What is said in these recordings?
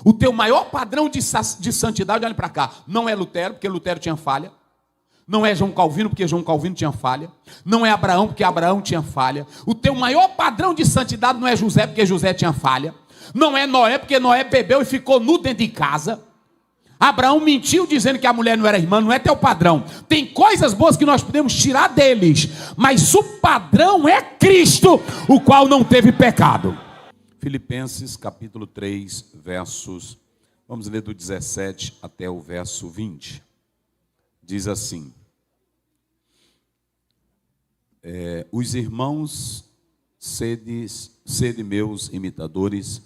O teu maior padrão de santidade, olha para cá, não é Lutero, porque Lutero tinha falha. Não é João Calvino, porque João Calvino tinha falha. Não é Abraão, porque Abraão tinha falha. O teu maior padrão de santidade não é José, porque José tinha falha. Não é Noé, porque Noé bebeu e ficou nu dentro de casa. Abraão mentiu dizendo que a mulher não era irmã, não é teu padrão. Tem coisas boas que nós podemos tirar deles, mas o padrão é Cristo, o qual não teve pecado. Filipenses capítulo 3, versos, vamos ler do 17 até o verso 20. Diz assim: os irmãos, sede meus imitadores,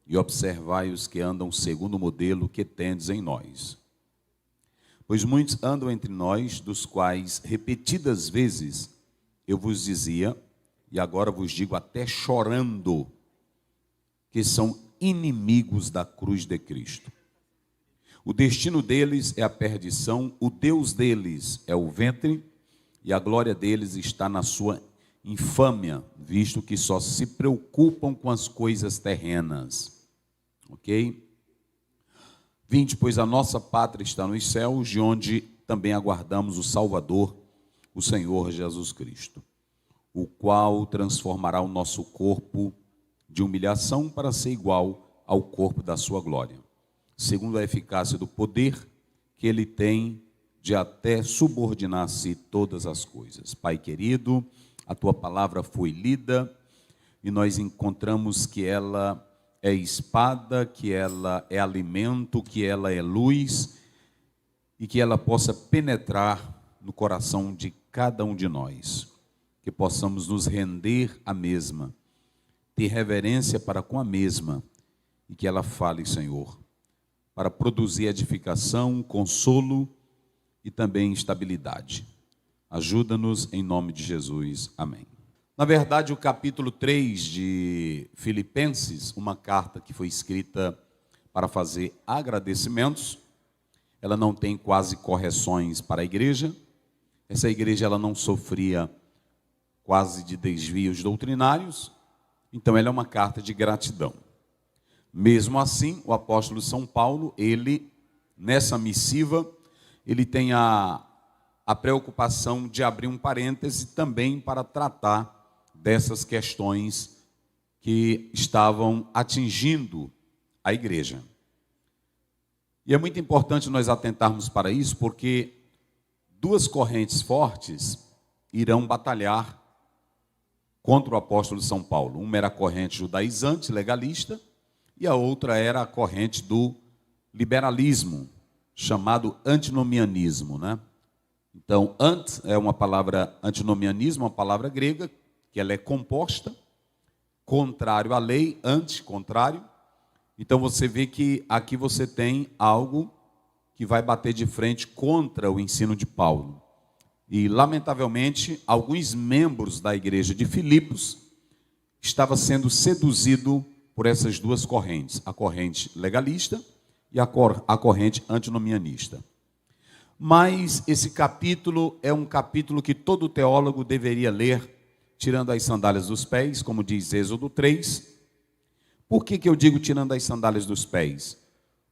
e observai os que andam segundo o modelo que tendes em nós. Pois muitos andam entre nós, dos quais repetidas vezes eu vos dizia, e agora vos digo até chorando, que são inimigos da cruz de Cristo. O destino deles é a perdição, o Deus deles é o ventre, e a glória deles está na sua infâmia, visto que só se preocupam com as coisas terrenas. Ok? 20, pois a nossa pátria está nos céus, de onde também aguardamos o Salvador, o Senhor Jesus Cristo, o qual transformará o nosso corpo de humilhação para ser igual ao corpo da sua glória, segundo a eficácia do poder que ele tem de até subordinar-se todas as coisas. Pai querido, a tua palavra foi lida e nós encontramos que ela é espada, que ela é alimento, que ela é luz e que ela possa penetrar no coração de cada um de nós, que possamos nos render à mesma, ter reverência para com a mesma e que ela fale, Senhor, para produzir edificação, consolo e também estabilidade. Ajuda-nos em nome de Jesus. Amém. Na verdade, o capítulo 3 de Filipenses, uma carta que foi escrita para fazer agradecimentos, ela não tem quase correções para a igreja. Essa igreja ela não sofria quase de desvios doutrinários, então ela é uma carta de gratidão. Mesmo assim, o apóstolo São Paulo, ele, nessa missiva, ele tem a preocupação de abrir um parêntese também para tratar dessas questões que estavam atingindo a igreja. E é muito importante nós atentarmos para isso, porque duas correntes fortes irão batalhar contra o apóstolo São Paulo. Uma era a corrente judaizante, legalista, e a outra era a corrente do liberalismo, chamado antinomianismo, né? Então, é uma palavra, antinomianismo, uma palavra grega, que ela é composta, contrário à lei, contrário. Então você vê que aqui você tem algo que vai bater de frente contra o ensino de Paulo. E, lamentavelmente, alguns membros da igreja de Filipos estavam sendo seduzidos por essas duas correntes, a corrente legalista e a corrente antinomianista. Mas esse capítulo é um capítulo que todo teólogo deveria ler, tirando as sandálias dos pés, como diz Êxodo 3. Por que eu digo tirando as sandálias dos pés?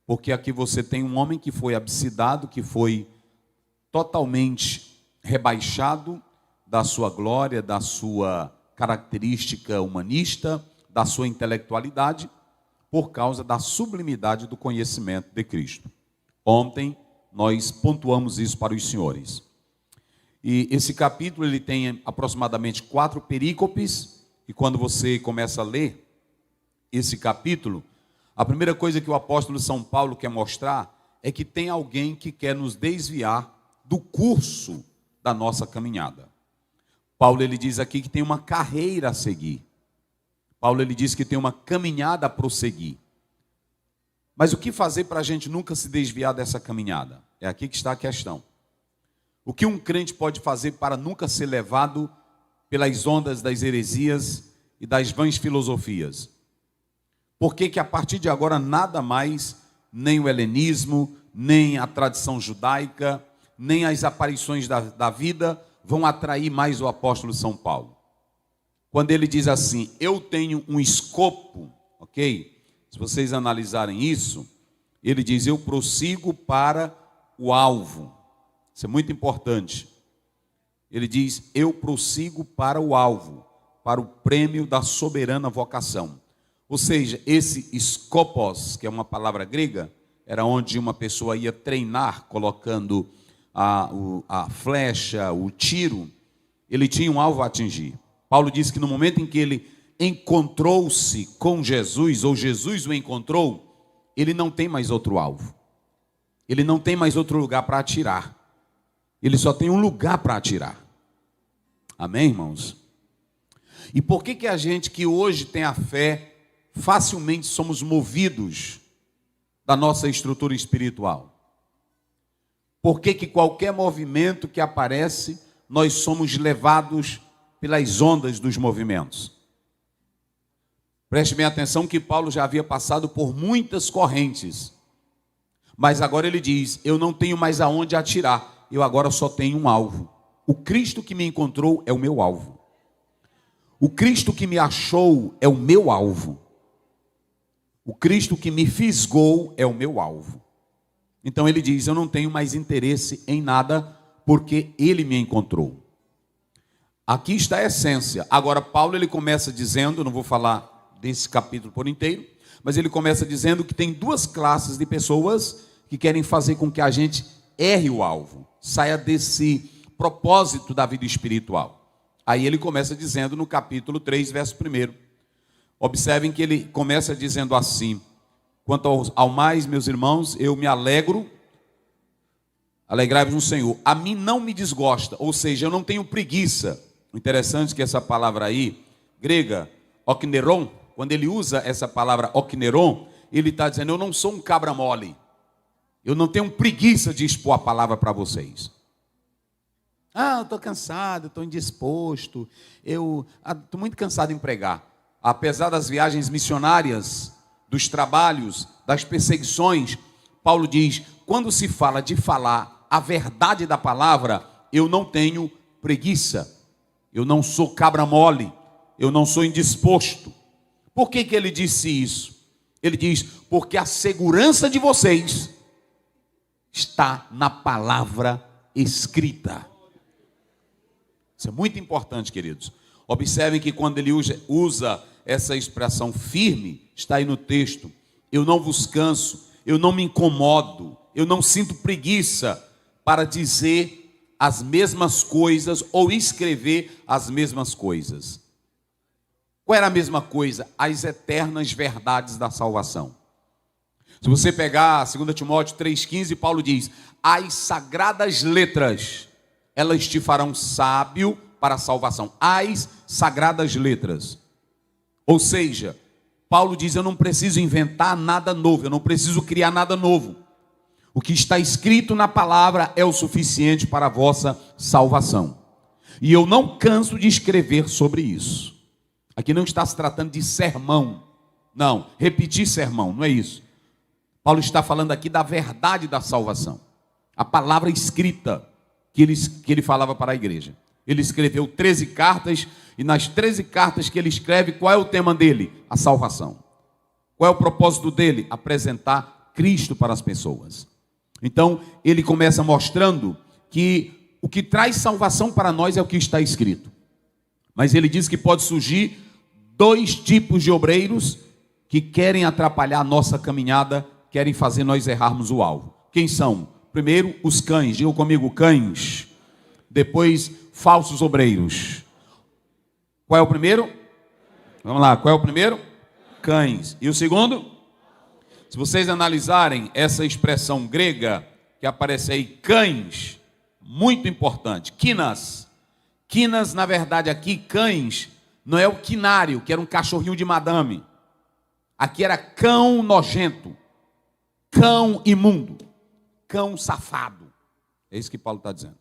Porque aqui você tem um homem que foi absidado, que foi totalmente rebaixado da sua glória, da sua característica humanista, da sua intelectualidade, por causa da sublimidade do conhecimento de Cristo. Ontem nós pontuamos isso para os senhores. E esse capítulo ele tem aproximadamente 4 perícopes, e quando você começa a ler esse capítulo, a primeira coisa que o apóstolo São Paulo quer mostrar é que tem alguém que quer nos desviar do curso da nossa caminhada. Paulo ele diz aqui que tem uma carreira a seguir. Paulo ele diz que tem uma caminhada a prosseguir. Mas o que fazer para a gente nunca se desviar dessa caminhada? É aqui que está a questão. O que um crente pode fazer para nunca ser levado pelas ondas das heresias e das vãs filosofias? Por que a partir de agora nada mais, nem o helenismo, nem a tradição judaica, nem as aparições da vida vão atrair mais o apóstolo São Paulo? Quando ele diz assim, eu tenho um escopo, ok? Se vocês analisarem isso, ele diz: eu prossigo para o alvo. Isso é muito importante. Ele diz: eu prossigo para o alvo, para o prêmio da soberana vocação. Ou seja, esse skopos, que é uma palavra grega, era onde uma pessoa ia treinar, colocando a flecha, o tiro. Ele tinha um alvo a atingir. Paulo diz que no momento em que ele encontrou-se com Jesus, ou Jesus o encontrou, ele não tem mais outro alvo. Ele não tem mais outro lugar para atirar. Ele só tem um lugar para atirar. Amém, irmãos? E por que a gente que hoje tem a fé, facilmente somos movidos da nossa estrutura espiritual? Por que qualquer movimento que aparece, nós somos levados pelas ondas dos movimentos? Preste bem atenção que Paulo já havia passado por muitas correntes, mas agora ele diz: eu não tenho mais aonde atirar, eu agora só tenho um alvo. O Cristo que me encontrou é o meu alvo. O Cristo que me achou é o meu alvo. O Cristo que me fisgou é o meu alvo. Então ele diz: eu não tenho mais interesse em nada, porque ele me encontrou. Aqui está a essência. Agora Paulo ele começa dizendo, não vou falar desse capítulo por inteiro, mas ele começa dizendo que tem duas classes de pessoas que querem fazer com que a gente erre o alvo, saia desse propósito da vida espiritual. Aí ele começa dizendo no capítulo 3, verso 1. Observem que ele começa dizendo assim: quanto ao mais, meus irmãos, eu me alegro, alegrai-vos no Senhor. A mim não me desgosta, ou seja, eu não tenho preguiça. O interessante é que essa palavra aí, grega, okneron, quando ele usa essa palavra okneron, ele está dizendo: eu não sou um cabra mole, eu não tenho preguiça de expor a palavra para vocês. Eu estou cansado, estou indisposto, eu estou muito cansado de pregar. Apesar das viagens missionárias, dos trabalhos, das perseguições, Paulo diz: quando se fala de falar a verdade da palavra, eu não tenho preguiça, eu não sou cabra mole, eu não sou indisposto. Por que ele disse isso? Ele diz: porque a segurança de vocês está na palavra escrita. Isso é muito importante, queridos. Observem que quando ele usa essa expressão firme, está aí no texto: eu não vos canso, eu não me incomodo, eu não sinto preguiça para dizer as mesmas coisas ou escrever as mesmas coisas. Qual era a mesma coisa? As eternas verdades da salvação. Se você pegar 2 Timóteo 3,15, Paulo diz: as sagradas letras, elas te farão sábio para a salvação. As sagradas letras. Ou seja, Paulo diz: eu não preciso inventar nada novo, eu não preciso criar nada novo. O que está escrito na palavra é o suficiente para a vossa salvação. E eu não canso de escrever sobre isso. Aqui não está se tratando de sermão. Não, repetir sermão, não é isso. Paulo está falando aqui da verdade da salvação. A palavra escrita que ele falava para a igreja. Ele escreveu 13 cartas, e nas 13 cartas que ele escreve, qual é o tema dele? A salvação. Qual é o propósito dele? Apresentar Cristo para as pessoas. Então, ele começa mostrando que o que traz salvação para nós é o que está escrito. Mas ele diz que pode surgir dois tipos de obreiros que querem atrapalhar a nossa caminhada, querem fazer nós errarmos o alvo. Quem são? Primeiro, os cães. Diga comigo, cães. Depois, falsos obreiros. Qual é o primeiro? Vamos lá, qual é o primeiro? Cães. E o segundo? Se vocês analisarem essa expressão grega que aparece aí, cães, muito importante. Quinas. Quinas, na verdade, aqui, cães, não é o quinário, que era um cachorrinho de madame. Aqui era cão nojento, cão imundo, cão safado. É isso que Paulo está dizendo.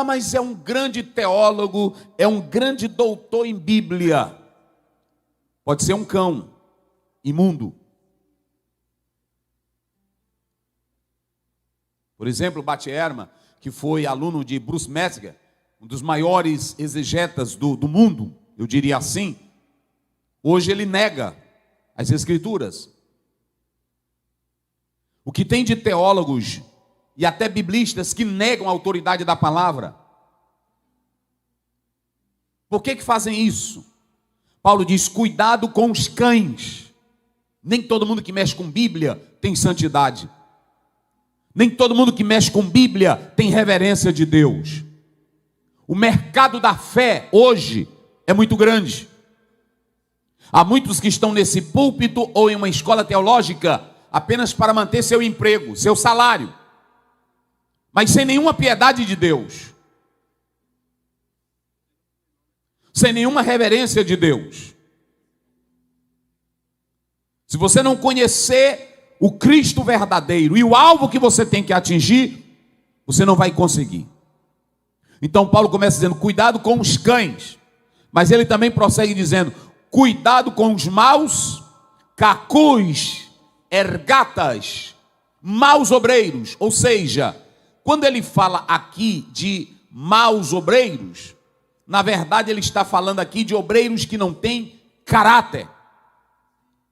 Mas é um grande teólogo, é um grande doutor em Bíblia. Pode ser um cão imundo. Por exemplo, Bart Ehrman, que foi aluno de Bruce Metzger, um dos maiores exegetas do mundo, eu diria assim. Hoje ele nega as Escrituras. O que tem de teólogos e até biblistas que negam a autoridade da palavra. Por que fazem isso? Paulo diz, cuidado com os cães. Nem todo mundo que mexe com Bíblia tem santidade. Nem todo mundo que mexe com Bíblia tem reverência de Deus. O mercado da fé hoje é muito grande. Há muitos que estão nesse púlpito ou em uma escola teológica apenas para manter seu emprego, seu salário, mas sem nenhuma piedade de Deus, sem nenhuma reverência de Deus. Se você não conhecer o Cristo verdadeiro e o alvo que você tem que atingir, você não vai conseguir. Então Paulo começa dizendo, cuidado com os cães, mas ele também prossegue dizendo, cuidado com os maus cacus, ergatas, maus obreiros. Ou seja, quando ele fala aqui de maus obreiros, na verdade ele está falando aqui de obreiros que não têm caráter,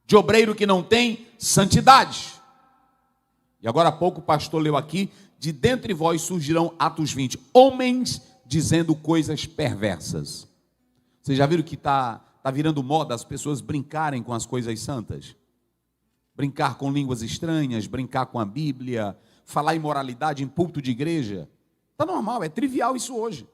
de obreiro que não tem santidade. E agora há pouco o pastor leu aqui, de dentre vós surgirão, Atos 20, homens dizendo coisas perversas. Vocês já viram que está virando moda as pessoas brincarem com as coisas santas? Brincar com línguas estranhas, brincar com a Bíblia, falar imoralidade em púlpito de igreja. Está normal, é trivial isso hoje.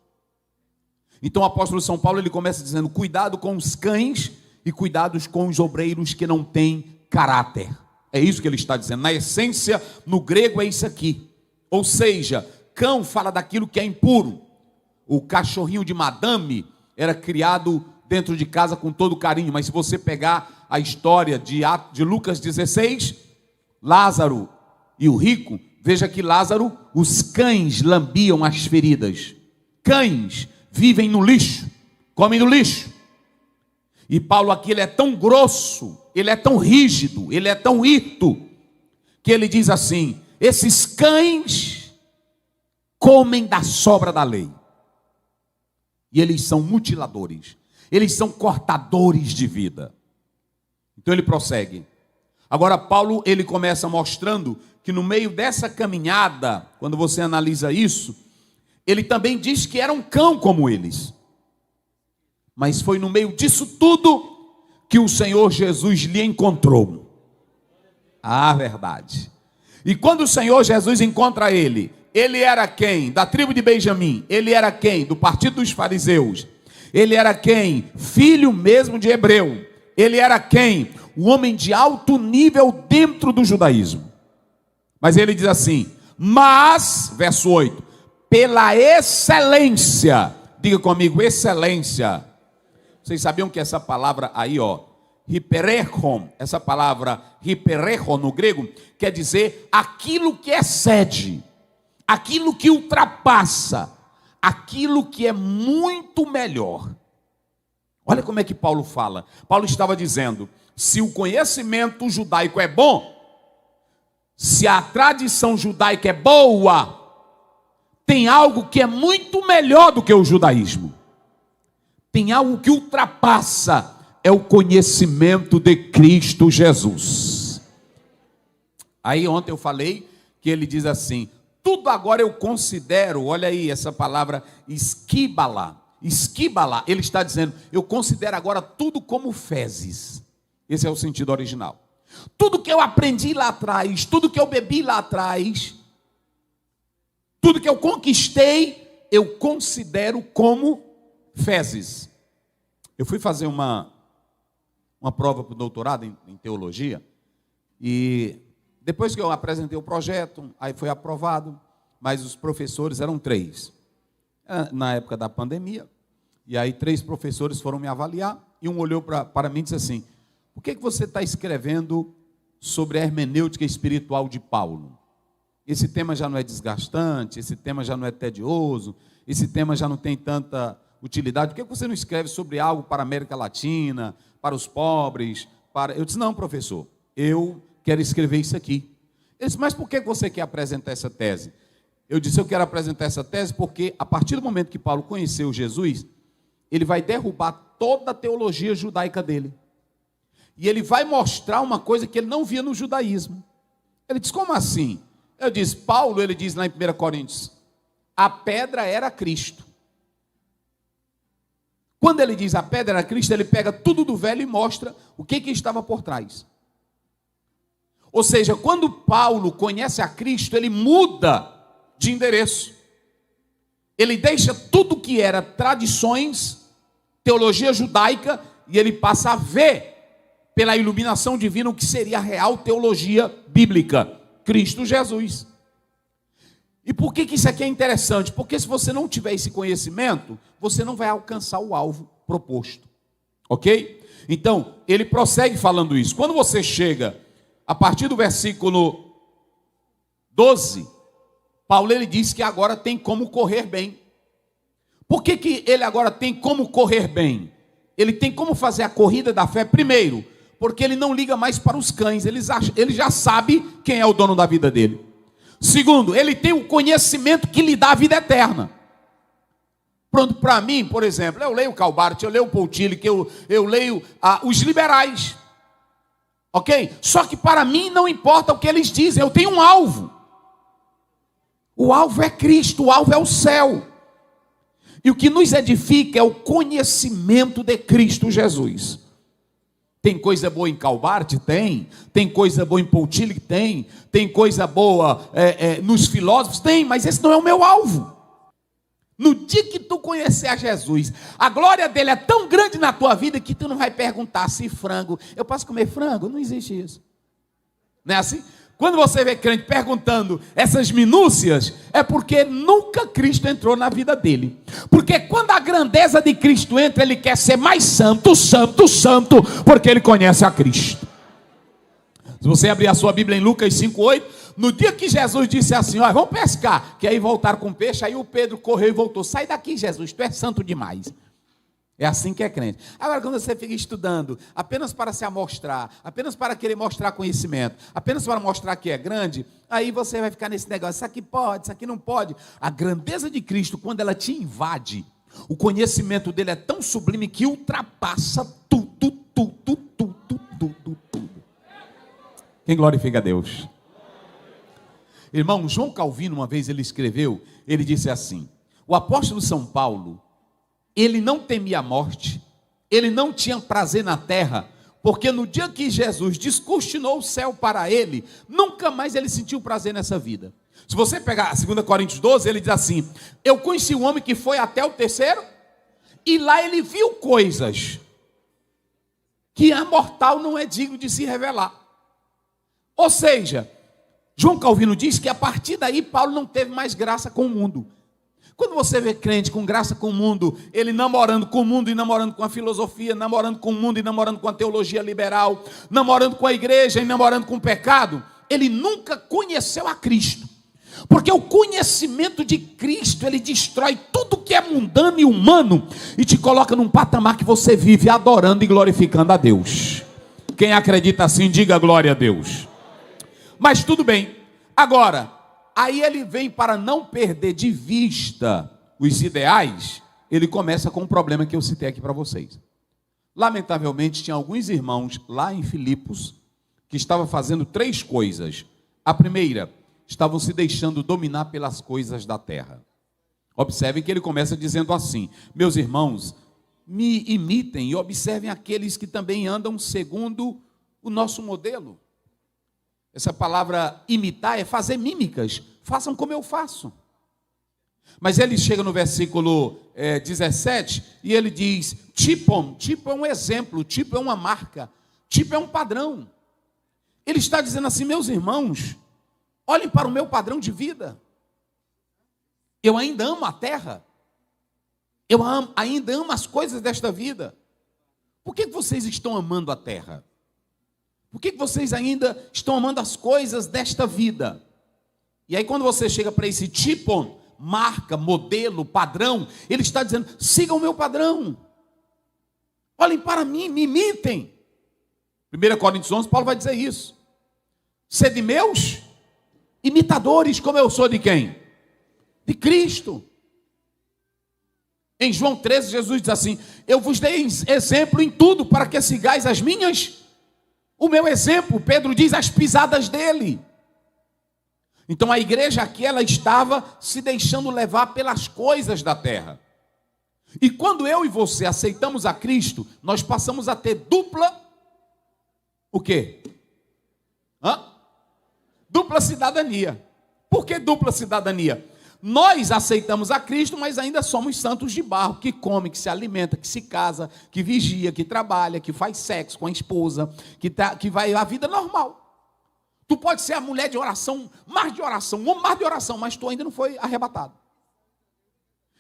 Então o apóstolo São Paulo ele começa dizendo, cuidado com os cães e cuidados com os obreiros que não têm caráter. É isso que ele está dizendo. Na essência, no grego é isso aqui. Ou seja, cão fala daquilo que é impuro. O cachorrinho de madame era criado dentro de casa com todo carinho, mas se você pegar a história de Lucas 16, Lázaro e o rico, veja que Lázaro, os cães lambiam as feridas. Cães vivem no lixo, comem no lixo. E Paulo aqui ele é tão grosso, ele é tão rígido, ele é tão hirto, que ele diz assim, esses cães comem da sobra da lei. E eles são mutiladores. Eles são cortadores de vida. Então ele prossegue. Agora Paulo ele começa mostrando que no meio dessa caminhada, quando você analisa isso, ele também diz que era um cão como eles. Mas foi no meio disso tudo que o Senhor Jesus lhe encontrou. Ah, verdade. E quando o Senhor Jesus encontra ele era quem? Da tribo de Benjamim. Ele era quem? Do partido dos fariseus. Ele era quem? Filho mesmo de Hebreu. Ele era quem? Um homem de alto nível dentro do judaísmo. Mas ele diz assim, mas, verso 8, pela excelência, diga comigo, excelência. Vocês sabiam que essa palavra aí, hiperechon, essa palavra hiperechon no grego, quer dizer aquilo que excede, aquilo que ultrapassa, aquilo que é muito melhor. Olha como é que Paulo fala. Paulo estava dizendo, se o conhecimento judaico é bom, se a tradição judaica é boa, tem algo que é muito melhor do que o judaísmo. Tem algo que ultrapassa, é o conhecimento de Cristo Jesus. Aí ontem eu falei que ele diz assim, tudo agora eu considero, olha aí essa palavra esquíbala, ele está dizendo, eu considero agora tudo como fezes. Esse é o sentido original. Tudo que eu aprendi lá atrás, tudo que eu bebi lá atrás, tudo que eu conquistei, eu considero como fezes. Eu fui fazer uma prova para o doutorado em teologia, e depois que eu apresentei o projeto, aí foi aprovado, mas os professores eram 3. Na época da pandemia, e aí 3 professores foram me avaliar, e um olhou para mim e disse assim, por que você está escrevendo sobre a hermenêutica espiritual de Paulo? Esse tema já não é desgastante, esse tema já não é tedioso, esse tema já não tem tanta utilidade, por que você não escreve sobre algo para a América Latina, para os pobres? Eu disse, não, professor, eu quero escrever isso aqui. Ele disse, mas por que você quer apresentar essa tese? Eu disse, eu quero apresentar essa tese porque a partir do momento que Paulo conheceu Jesus, ele vai derrubar toda a teologia judaica dele. E ele vai mostrar uma coisa que ele não via no judaísmo. Ele diz, como assim? Eu disse, Paulo, ele diz lá em 1 Coríntios, a pedra era Cristo. Quando ele diz a pedra era Cristo, ele pega tudo do velho e mostra o que estava por trás. Ou seja, quando Paulo conhece a Cristo, ele muda de endereço. Ele deixa tudo que era tradições, teologia judaica, e ele passa a ver, pela iluminação divina, o que seria a real teologia bíblica, Cristo Jesus. E por que isso aqui é interessante? Porque se você não tiver esse conhecimento, você não vai alcançar o alvo proposto. Ok? Então, ele prossegue falando isso. Quando você chega, a partir do versículo 12, Paulo ele diz que agora tem como correr bem. Por que ele agora tem como correr bem? Ele tem como fazer a corrida da fé, primeiro, porque ele não liga mais para os cães, ele já sabe quem é o dono da vida dele. Segundo, ele tem o conhecimento que lhe dá a vida eterna. Pronto, para mim, por exemplo, eu leio o Calbart, eu leio o Paul Tillich, eu leio os liberais. Ok? Só que para mim não importa o que eles dizem, eu tenho um alvo. O alvo é Cristo, o alvo é o céu. E o que nos edifica é o conhecimento de Cristo Jesus. Tem coisa boa em Calbart? Tem coisa boa em Paul Tillich? Tem coisa boa nos filósofos? Tem, mas esse não é o meu alvo. No dia que tu conhecer a Jesus, a glória dele é tão grande na tua vida que tu não vai perguntar se frango, eu posso comer frango? Não existe isso. Não é assim? Quando você vê crente perguntando essas minúcias, é porque nunca Cristo entrou na vida dele. Porque quando a grandeza de Cristo entra, ele quer ser mais santo, santo, santo, porque ele conhece a Cristo. Se você abrir a sua Bíblia em Lucas 5:8, no dia que Jesus disse assim, ó, vamos pescar, que aí voltaram com peixe, aí o Pedro correu e voltou, sai daqui Jesus, tu é santo demais. É assim que é crente. Agora, quando você fica estudando apenas para se amostrar, apenas para querer mostrar conhecimento, apenas para mostrar que é grande, aí você vai ficar nesse negócio, isso aqui pode, isso aqui não pode. A grandeza de Cristo, quando ela te invade, o conhecimento dele é tão sublime que ultrapassa tudo, tudo, tudo, tudo, tudo. Quem glorifica a Deus? Irmão, João Calvino, uma vez ele escreveu, ele disse assim, o apóstolo São Paulo, ele não temia a morte, ele não tinha prazer na terra, porque no dia que Jesus descortinou o céu para ele, nunca mais ele sentiu prazer nessa vida. Se você pegar 2 Coríntios 12, ele diz assim, eu conheci um homem que foi até o terceiro, e lá ele viu coisas, que a mortal não é digno de se revelar. Ou seja, João Calvino diz que a partir daí Paulo não teve mais graça com o mundo. Quando você vê crente com graça com o mundo, ele namorando com o mundo e namorando com a filosofia, namorando com o mundo e namorando com a teologia liberal, namorando com a igreja e namorando com o pecado, ele nunca conheceu a Cristo. Porque o conhecimento de Cristo, ele destrói tudo que é mundano e humano e te coloca num patamar que você vive adorando e glorificando a Deus. Quem acredita assim, diga glória a Deus. Mas tudo bem. Agora, aí ele vem para não perder de vista os ideais, ele começa com um problema que eu citei aqui para vocês. Lamentavelmente, tinha alguns irmãos lá em Filipos que estavam fazendo 3 coisas. A primeira, estavam se deixando dominar pelas coisas da terra. Observem que ele começa dizendo assim, meus irmãos, me imitem e observem aqueles que também andam segundo o nosso modelo. Essa palavra imitar é fazer mímicas. Façam como eu faço. Mas ele chega no versículo 17 e ele diz, tipo é um exemplo, tipo é uma marca, tipo é um padrão. Ele está dizendo assim, meus irmãos, olhem para o meu padrão de vida. Eu ainda amo a terra. Eu ainda amo as coisas desta vida. Por que vocês estão amando a terra? Por que vocês ainda estão amando as coisas desta vida? E aí quando você chega para esse tipo, marca, modelo, padrão, ele está dizendo, sigam o meu padrão. Olhem para mim, me imitem. 1 Coríntios 11, Paulo vai dizer isso. Sede meus imitadores, como eu sou de quem? De Cristo. Em João 13, Jesus diz assim, eu vos dei exemplo em tudo, para que sigais as minhas O meu exemplo, Pedro diz, as pisadas dele. Então a igreja aqui, ela estava se deixando levar pelas coisas da terra. E quando eu e você aceitamos a Cristo, nós passamos a ter dupla, o quê? Dupla cidadania. Por que dupla cidadania? Nós aceitamos a Cristo, mas ainda somos santos de barro, que come, que se alimenta, que se casa, que vigia, que trabalha, que faz sexo com a esposa, que vai a vida normal. Tu pode ser a mulher de oração, mais de oração, o homem mais de oração, mas tu ainda não foi arrebatado.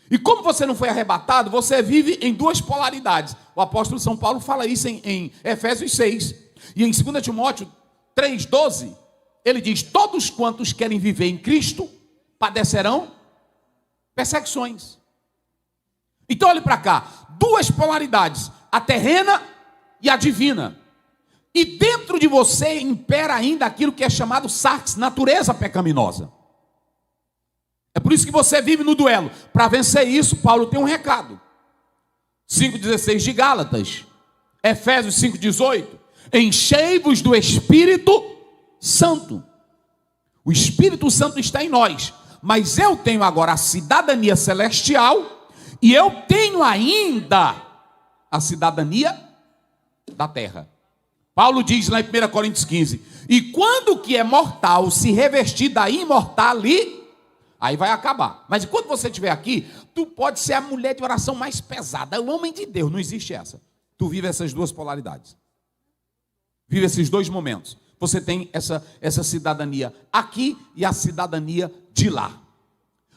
E como você não foi arrebatado, você vive em duas polaridades. O apóstolo São Paulo fala isso em Efésios 6. E em 2 Timóteo 3,12, ele diz, todos quantos querem viver em Cristo, padecerão perseguições. Então olhe para cá, duas polaridades, a terrena e a divina. E dentro de você impera ainda aquilo que é chamado sarx, natureza pecaminosa. É por isso que você vive no duelo. Para vencer isso, Paulo tem um recado. 5,16 de Gálatas, Efésios 5,18. Enchei-vos do Espírito Santo. O Espírito Santo está em nós. Mas eu tenho agora a cidadania celestial e eu tenho ainda a cidadania da terra. Paulo diz lá em 1 Coríntios 15, e quando o que é mortal se revestir da imortalidade, aí vai acabar. Mas enquanto você estiver aqui, tu pode ser a mulher de oração mais pesada, o homem de Deus, não existe essa. Tu vive essas duas polaridades. Vive esses dois momentos. Você tem essa cidadania aqui e a cidadania de lá.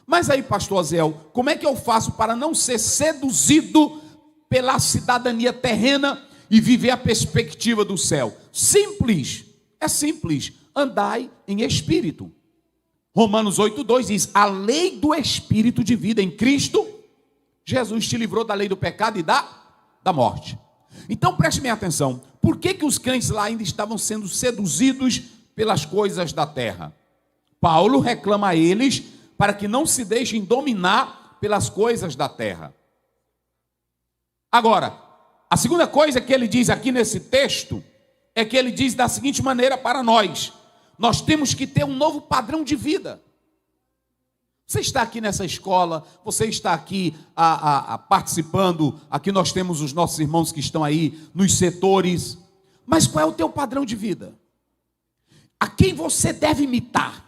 Mas aí, pastor Aziel, como é que eu faço para não ser seduzido pela cidadania terrena e viver a perspectiva do céu? Simples, é simples, andai em espírito. Romanos 8,2 diz, a lei do espírito de vida em Cristo, Jesus te livrou da lei do pecado e da morte. Então preste bem atenção, por que os crentes lá ainda estavam sendo seduzidos pelas coisas da terra? Paulo reclama a eles para que não se deixem dominar pelas coisas da terra. Agora, a segunda coisa que ele diz aqui nesse texto, é que ele diz da seguinte maneira para nós, nós temos que ter um novo padrão de vida. Você está aqui nessa escola, você está aqui participando, aqui nós temos os nossos irmãos que estão aí nos setores, mas qual é o teu padrão de vida? A quem você deve imitar?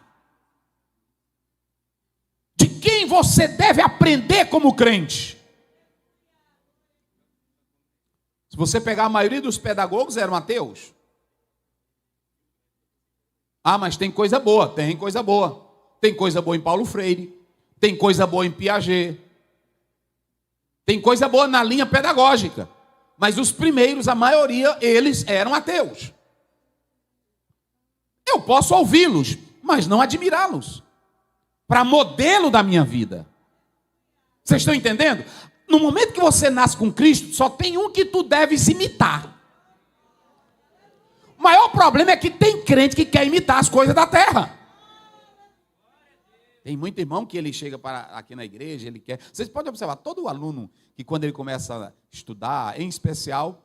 De quem você deve aprender como crente? Se você pegar a maioria dos pedagogos eram ateus. Ah, mas tem coisa boa, tem coisa boa. Tem coisa boa em Paulo Freire, tem coisa boa em Piaget, tem coisa boa na linha pedagógica. Mas os primeiros, a maioria, eles eram ateus. Eu posso ouvi-los, mas não admirá-los. Para modelo da minha vida. Vocês estão entendendo? No momento que você nasce com Cristo, só tem um que tu deves imitar. O maior problema é que tem crente que quer imitar as coisas da terra. Tem muito irmão que ele chega aqui na igreja, ele quer... Vocês podem observar, todo aluno que quando ele começa a estudar, em especial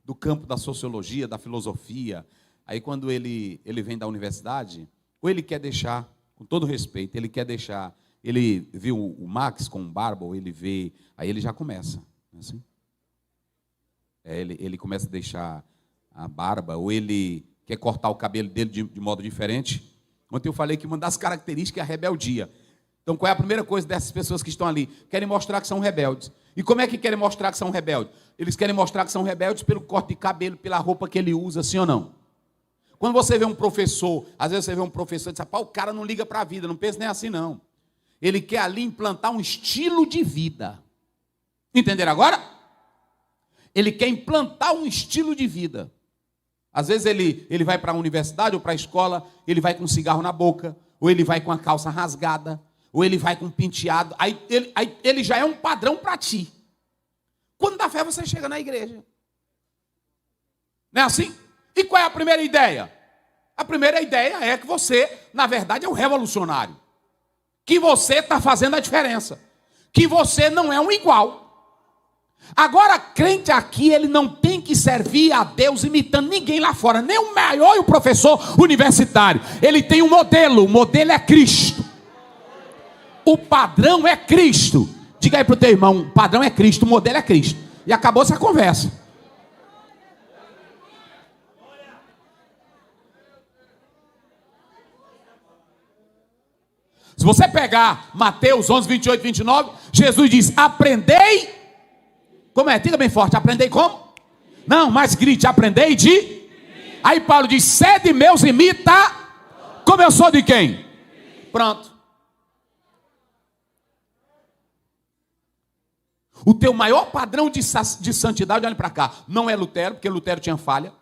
do campo da sociologia, da filosofia, aí quando ele vem da universidade, ou ele quer deixar, com todo respeito, ele viu o Max com o barba, ou ele vê, aí ele já começa, assim. Ele começa a deixar a barba, ou ele quer cortar o cabelo dele de modo diferente. Ontem eu falei que uma das características é a rebeldia. Então qual é a primeira coisa dessas pessoas que estão ali? Querem mostrar que são rebeldes. E como é que querem mostrar que são rebeldes? Eles querem mostrar que são rebeldes pelo corte de cabelo, pela roupa que ele usa, sim ou não? Quando você vê um professor, às vezes você vê um professor e diz, o cara não liga para a vida, não pensa nem assim não. Ele quer ali implantar um estilo de vida. Entenderam agora? Ele quer implantar um estilo de vida. Às vezes ele vai para a universidade ou para a escola, ele vai com um cigarro na boca, ou ele vai com a calça rasgada, ou ele vai com um penteado, aí ele já é um padrão para ti. Quando dá fé, você chega na igreja. Não é assim? E qual é a primeira ideia? A primeira ideia é que você, na verdade, é um revolucionário. Que você está fazendo a diferença. Que você não é um igual. Agora, crente aqui, ele não tem que que servir a Deus imitando ninguém lá fora, nem o maior e o professor universitário. Ele tem um modelo, o modelo é Cristo. O padrão é Cristo. Diga aí para o teu irmão, o padrão é Cristo, o modelo é Cristo. E acabou essa conversa. Se você pegar Mateus 11, 28, 29, Jesus diz, aprendei. Como é? Diga bem forte, aprendei como? Não, mas grite, aprendei de. Aí Paulo diz, sede meus imita. Como eu sou de quem? Pronto. O teu maior padrão de santidade, olha para cá, não é Lutero, porque Lutero tinha falha.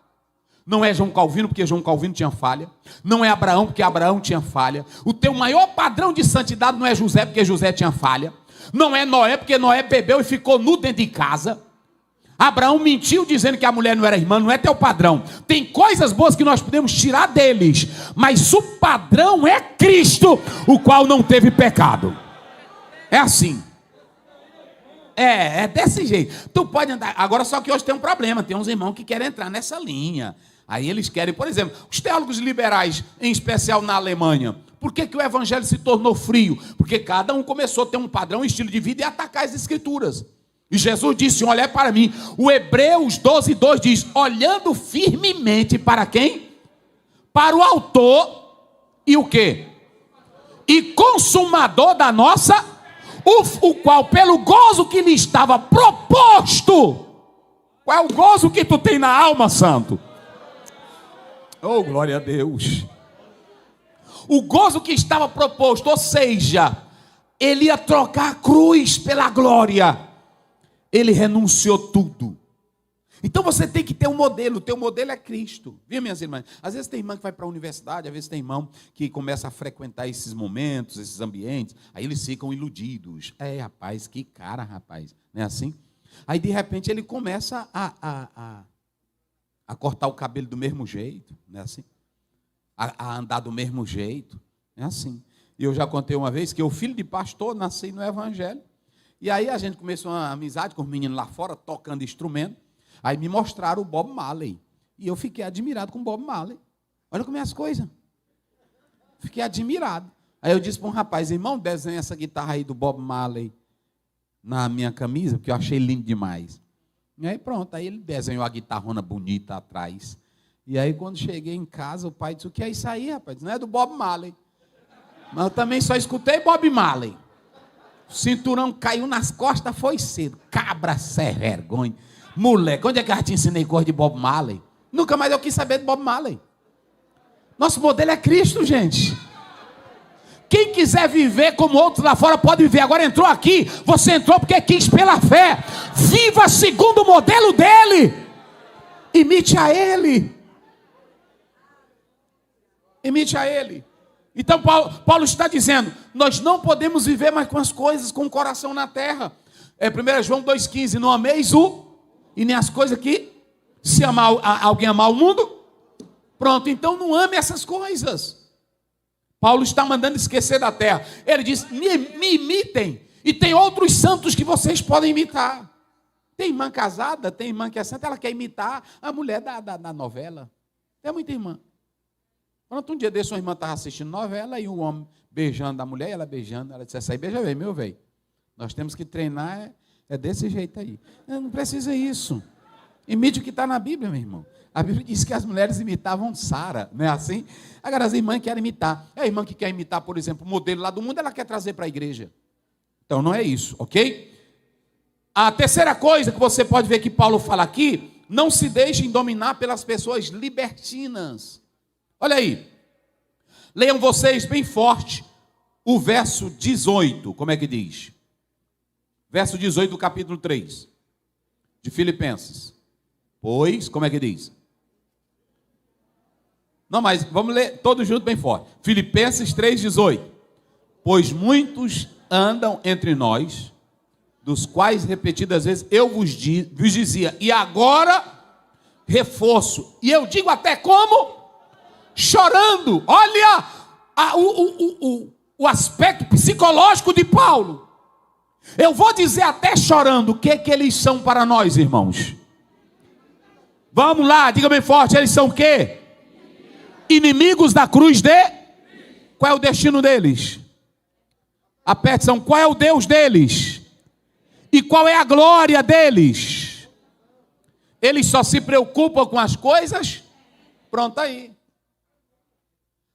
Não é João Calvino, porque João Calvino tinha falha. Não é Abraão, porque Abraão tinha falha. O teu maior padrão de santidade não é José, porque José tinha falha. Não é Noé, porque Noé bebeu e ficou nu dentro de casa. Abraão mentiu dizendo que a mulher não era irmã, não é teu padrão. Tem coisas boas que nós podemos tirar deles, mas o padrão é Cristo, o qual não teve pecado. É assim. É desse jeito. Tu pode andar. Agora só que hoje tem um problema, tem uns irmãos que querem entrar nessa linha. Aí eles querem, por exemplo, os teólogos liberais, em especial na Alemanha. Por que o evangelho se tornou frio? Porque cada um começou a ter um padrão, um estilo de vida e atacar as escrituras. E Jesus disse, olha para mim. O Hebreus 12, 2 diz, olhando firmemente para quem? Para o autor e o quê? E consumador da nossa, o qual pelo gozo que lhe estava proposto. Qual é o gozo que tu tem na alma, santo? Oh, glória a Deus. O gozo que estava proposto, ou seja, ele ia trocar a cruz pela glória. Ele renunciou tudo. Então você tem que ter um modelo. O teu modelo é Cristo. Viu, minhas irmãs? Às vezes tem irmã que vai para a universidade, às vezes tem irmão que começa a frequentar esses momentos, esses ambientes. Aí eles ficam iludidos. É, rapaz, que cara, rapaz. Não é assim? Aí de repente ele começa a cortar o cabelo do mesmo jeito. Não é assim? A andar do mesmo jeito. Não é assim. E eu já contei uma vez que o filho de pastor nasci no evangelho. E aí a gente começou uma amizade com os meninos lá fora, tocando instrumento. Aí me mostraram o Bob Marley. E eu fiquei admirado com o Bob Marley. Olha como é as coisas. Fiquei admirado. Aí eu disse para um rapaz, irmão, desenha essa guitarra aí do Bob Marley na minha camisa, porque eu achei lindo demais. E aí pronto, aí ele desenhou a guitarrona bonita atrás. E aí quando cheguei em casa, o pai disse, o que é isso aí, rapaz? Não é do Bob Marley. Mas eu também só escutei Bob Marley. O cinturão caiu nas costas, foi cedo. Cabra sem vergonha. Moleque, onde é que eu te ensinei coisa de Bob Marley? Nunca mais eu quis saber de Bob Marley. Nosso modelo é Cristo, gente. Quem quiser viver como outros lá fora pode viver. Agora entrou aqui, você entrou porque quis pela fé. Viva segundo o modelo dele. Imite a ele. Imite a ele. Então Paulo está dizendo, nós não podemos viver mais com as coisas com o coração na terra. 1 João 2,15, não ameis e nem as coisas que, se alguém amar o mundo, pronto, então não ame essas coisas. Paulo está mandando esquecer da terra. Ele diz, me imitem, e tem outros santos que vocês podem imitar. Tem irmã casada, tem irmã que é santa, ela quer imitar a mulher da novela. Tem muita irmã. Pronto, um dia desse uma irmã estava assistindo novela, e um homem beijando a mulher, e ela beijando, ela disse, essa aí beija bem, meu velho. Nós temos que treinar, é desse jeito aí. Não precisa isso. Imite o que está na Bíblia, meu irmão. A Bíblia diz que as mulheres imitavam Sara, não é assim? Agora as irmãs querem imitar. É a irmã que quer imitar, por exemplo, o modelo lá do mundo, ela quer trazer para a igreja. Então não é isso, ok? A terceira coisa que você pode ver que Paulo fala aqui, não se deixem dominar pelas pessoas libertinas. Olha aí. Leiam vocês bem forte o verso 18, como é que diz? Verso 18 do capítulo 3, de Filipenses. Pois, como é que diz? Não, mas vamos ler todos juntos bem forte. Filipenses 3, 18. Pois muitos andam entre nós, dos quais repetidas vezes eu vos dizia, e agora reforço. E eu digo até como? Chorando. Olha o aspecto psicológico de Paulo. Eu vou dizer até chorando o que eles são para nós, irmãos. Vamos lá, diga bem forte, eles são o quê? Inimigos da cruz de... Qual é o destino deles? A petição, qual é o Deus deles? E qual é a glória deles? Eles só se preocupam com as coisas? Pronto aí.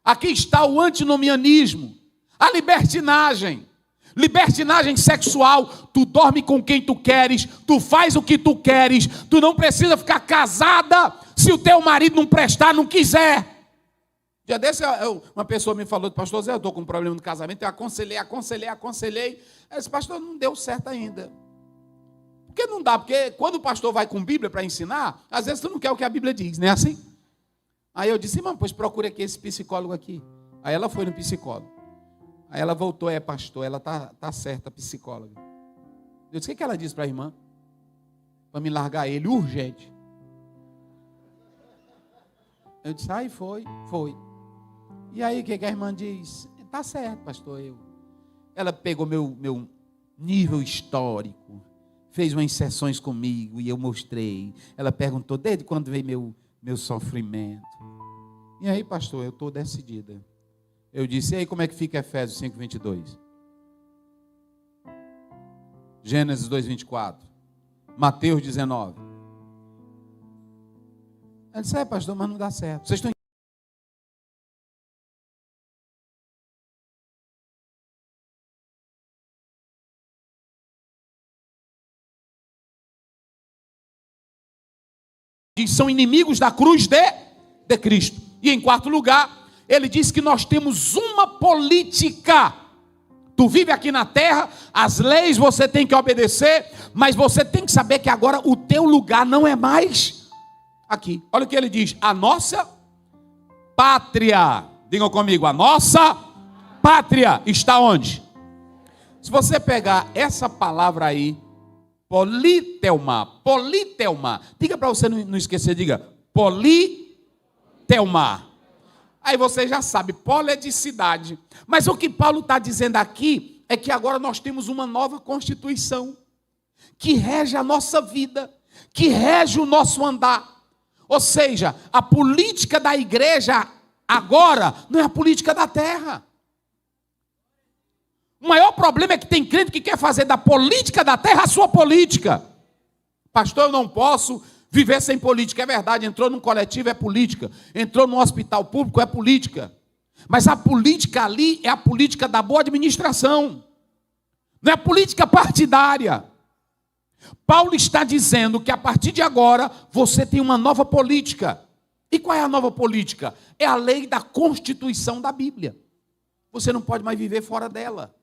Aqui está o antinomianismo, a libertinagem. Libertinagem sexual, tu dorme com quem tu queres, tu faz o que tu queres, tu não precisa ficar casada se o teu marido não prestar, não quiser. Dia desse, uma pessoa me falou, pastor Zé, eu estou com um problema no casamento, eu aconselhei. Eu disse, pastor, não deu certo ainda. Por que não dá? Porque quando o pastor vai com Bíblia para ensinar, às vezes tu não quer o que a Bíblia diz, não é assim? Aí eu disse, irmão, pois procure aqui esse psicólogo aqui. Aí ela foi no psicólogo. Aí ela voltou, pastor, ela tá certa, a psicóloga. Eu disse, o que ela disse para a irmã? Para me largar ele, urgente. Eu disse, aí foi. E aí o que a irmã diz? Tá certo, pastor, Ela pegou meu nível histórico, fez umas sessões comigo e eu mostrei. Ela perguntou, desde quando veio meu sofrimento? E aí, pastor, eu estou decidida. Eu disse, e aí como é que fica Efésios 5:22? Gênesis 2:24. Mateus 19. Ela disse, pastor, mas não dá certo. Vocês estão são inimigos da cruz de Cristo. E em quarto lugar, ele diz que nós temos uma política. Tu vive aqui na terra, as leis você tem que obedecer, mas você tem que saber que agora o teu lugar não é mais aqui. Olha o que ele diz, a nossa pátria. Digam comigo, a nossa pátria está onde? Se você pegar essa palavra aí, politelma, diga para você não esquecer, diga, politelma. Aí você já sabe, polo é de cidade. Mas o que Paulo está dizendo aqui é que agora nós temos uma nova Constituição que rege a nossa vida, que rege o nosso andar. Ou seja, a política da igreja agora não é a política da terra. O maior problema é que tem crente que quer fazer da política da terra a sua política. Pastor, eu não posso viver sem política. É verdade, entrou num coletivo, é política. Entrou num hospital público, é política. Mas a política ali é a política da boa administração. Não é a política partidária. Paulo está dizendo que a partir de agora você tem uma nova política. E qual é a nova política? É a lei da Constituição da Bíblia. Você não pode mais viver fora dela.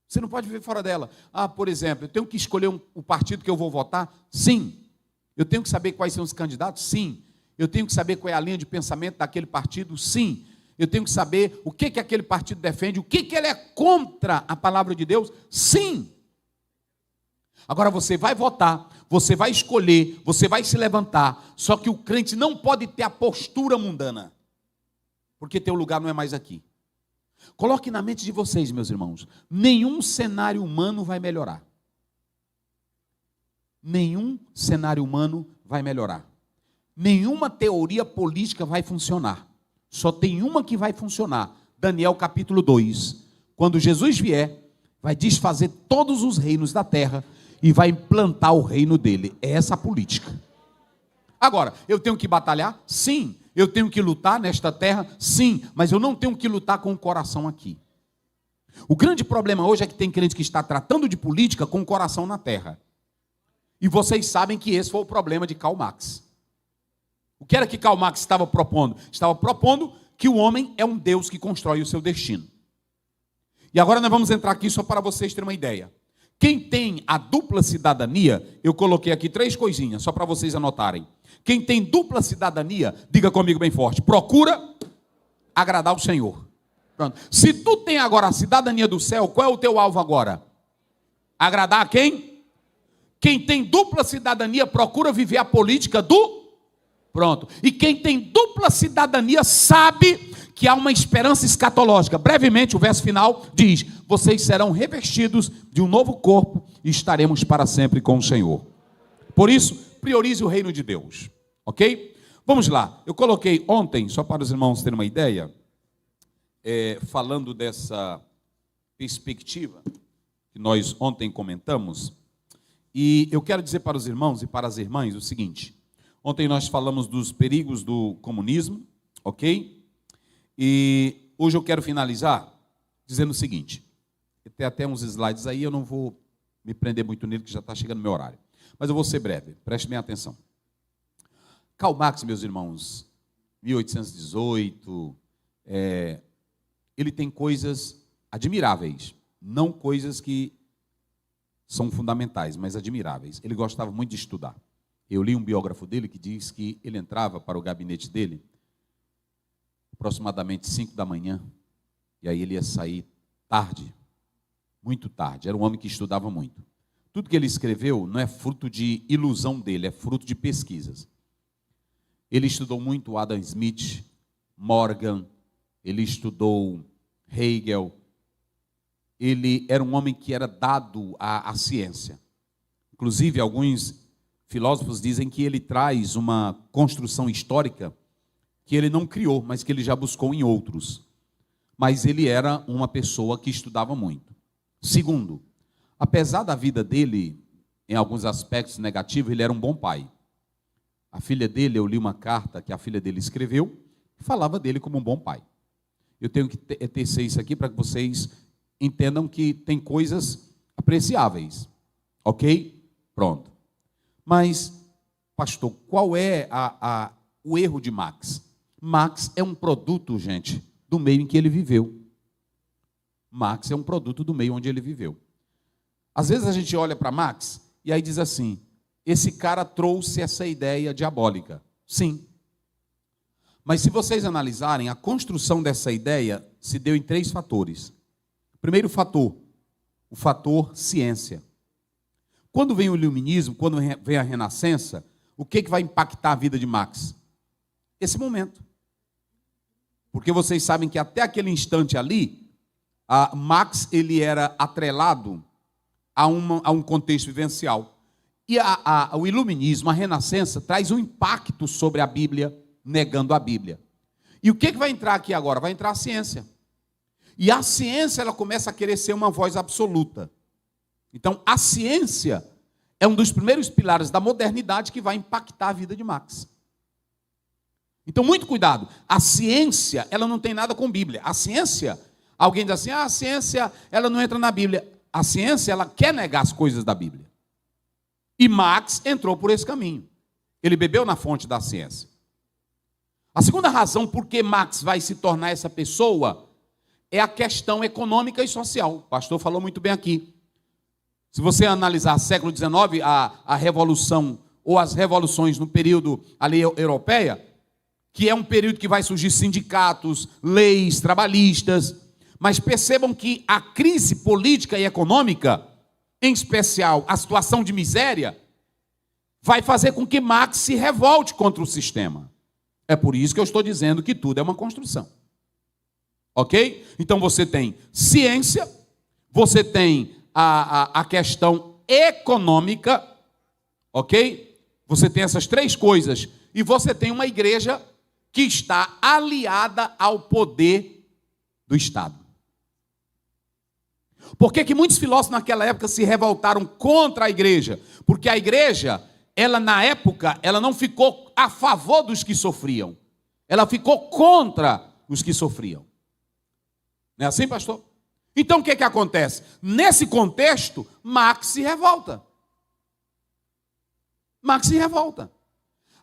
Você não pode viver fora dela. Por exemplo, eu tenho que escolher o partido que eu vou votar? Sim. Eu tenho que saber quais são os candidatos? Sim. Eu tenho que saber qual é a linha de pensamento daquele partido? Sim. Eu tenho que saber o que aquele partido defende, o que ele é contra a palavra de Deus? Sim. Agora você vai votar, você vai escolher, você vai se levantar, só que o crente não pode ter a postura mundana, porque teu lugar não é mais aqui. Coloque na mente de vocês, meus irmãos, nenhum cenário humano vai melhorar. Nenhum cenário humano vai melhorar. Nenhuma teoria política vai funcionar. Só tem uma que vai funcionar. Daniel capítulo 2. Quando Jesus vier, vai desfazer todos os reinos da terra e vai implantar o reino dele. É essa a política. Agora, eu tenho que batalhar? Sim. Eu tenho que lutar nesta terra? Sim. Mas eu não tenho que lutar com o coração aqui. O grande problema hoje é que tem crente que está tratando de política com o coração na terra. E vocês sabem que esse foi o problema de Karl Marx. O que era que Karl Marx estava propondo? Estava propondo que o homem é um Deus que constrói o seu destino. E agora nós vamos entrar aqui só para vocês terem uma ideia. Quem tem a dupla cidadania, eu coloquei aqui 3 coisinhas, só para vocês anotarem. Quem tem dupla cidadania, diga comigo bem forte, procura agradar o Senhor. Pronto. Se tu tem agora a cidadania do céu, qual é o teu alvo agora? Agradar a quem? Quem tem dupla cidadania procura viver a política do... Pronto. E quem tem dupla cidadania sabe que há uma esperança escatológica. Brevemente, o verso final diz, vocês serão revestidos de um novo corpo e estaremos para sempre com o Senhor. Por isso, priorize o reino de Deus, ok? Vamos lá, eu coloquei ontem, só para os irmãos terem uma ideia, falando dessa perspectiva que nós ontem comentamos, e eu quero dizer para os irmãos e para as irmãs o seguinte: ontem nós falamos dos perigos do comunismo, ok? E hoje eu quero finalizar dizendo o seguinte: tem até uns slides aí, eu não vou me prender muito nele, que já está chegando o meu horário, mas eu vou ser breve, preste bem atenção. Karl Marx, meus irmãos, 1818, ele tem coisas admiráveis, não coisas que são fundamentais, mas admiráveis. Ele gostava muito de estudar. Eu li um biógrafo dele que diz que ele entrava para o gabinete dele aproximadamente 5 da manhã, e aí ele ia sair tarde, muito tarde. Era um homem que estudava muito. Tudo que ele escreveu não é fruto de ilusão dele, é fruto de pesquisas. Ele estudou muito Adam Smith, Morgan, ele estudou Hegel. Ele era um homem que era dado à ciência. Inclusive, alguns filósofos dizem que ele traz uma construção histórica que ele não criou, mas que ele já buscou em outros. Mas ele era uma pessoa que estudava muito. Segundo, apesar da vida dele, em alguns aspectos negativos, ele era um bom pai. A filha dele, eu li uma carta que a filha dele escreveu, que falava dele como um bom pai. Eu tenho que tecer isso aqui para que vocês entendam que tem coisas apreciáveis, ok? Pronto. Mas, pastor, qual é o erro de Marx? Marx é um produto, gente, do meio em que ele viveu. Marx é um produto do meio onde ele viveu. Às vezes a gente olha para Marx e aí diz assim: esse cara trouxe essa ideia diabólica. Sim. Mas se vocês analisarem, a construção dessa ideia se deu em 3 fatores. Primeiro fator, o fator ciência. Quando vem o iluminismo, quando vem a renascença, o que vai impactar a vida de Marx? Esse momento. Porque vocês sabem que até aquele instante ali, Marx ele era atrelado a um contexto vivencial. E o iluminismo, a renascença, traz um impacto sobre a Bíblia, negando a Bíblia. E o que vai entrar aqui agora? Vai entrar a ciência. E a ciência, ela começa a querer ser uma voz absoluta. Então, a ciência é um dos primeiros pilares da modernidade que vai impactar a vida de Marx. Então, muito cuidado. A ciência, ela não tem nada com Bíblia. A ciência, alguém diz assim: a ciência, ela não entra na Bíblia. A ciência, ela quer negar as coisas da Bíblia. E Marx entrou por esse caminho. Ele bebeu na fonte da ciência. A segunda razão por que Marx vai se tornar essa pessoa é a questão econômica e social. O pastor falou muito bem aqui. Se você analisar século XIX, a revolução ou as revoluções no período ali europeia, que é um período que vai surgir sindicatos, leis trabalhistas, mas percebam que a crise política e econômica, em especial a situação de miséria, vai fazer com que Marx se revolte contra o sistema. É por isso que eu estou dizendo que tudo é uma construção. Ok? Então você tem ciência, você tem a questão econômica, ok? Você tem essas 3 coisas, e você tem uma igreja que está aliada ao poder do Estado. Por que muitos filósofos naquela época se revoltaram contra a igreja? Porque a igreja, ela na época, ela não ficou a favor dos que sofriam. Ela ficou contra os que sofriam. Não é assim, pastor? Então o que acontece? Nesse contexto, Marx se revolta. Marx se revolta.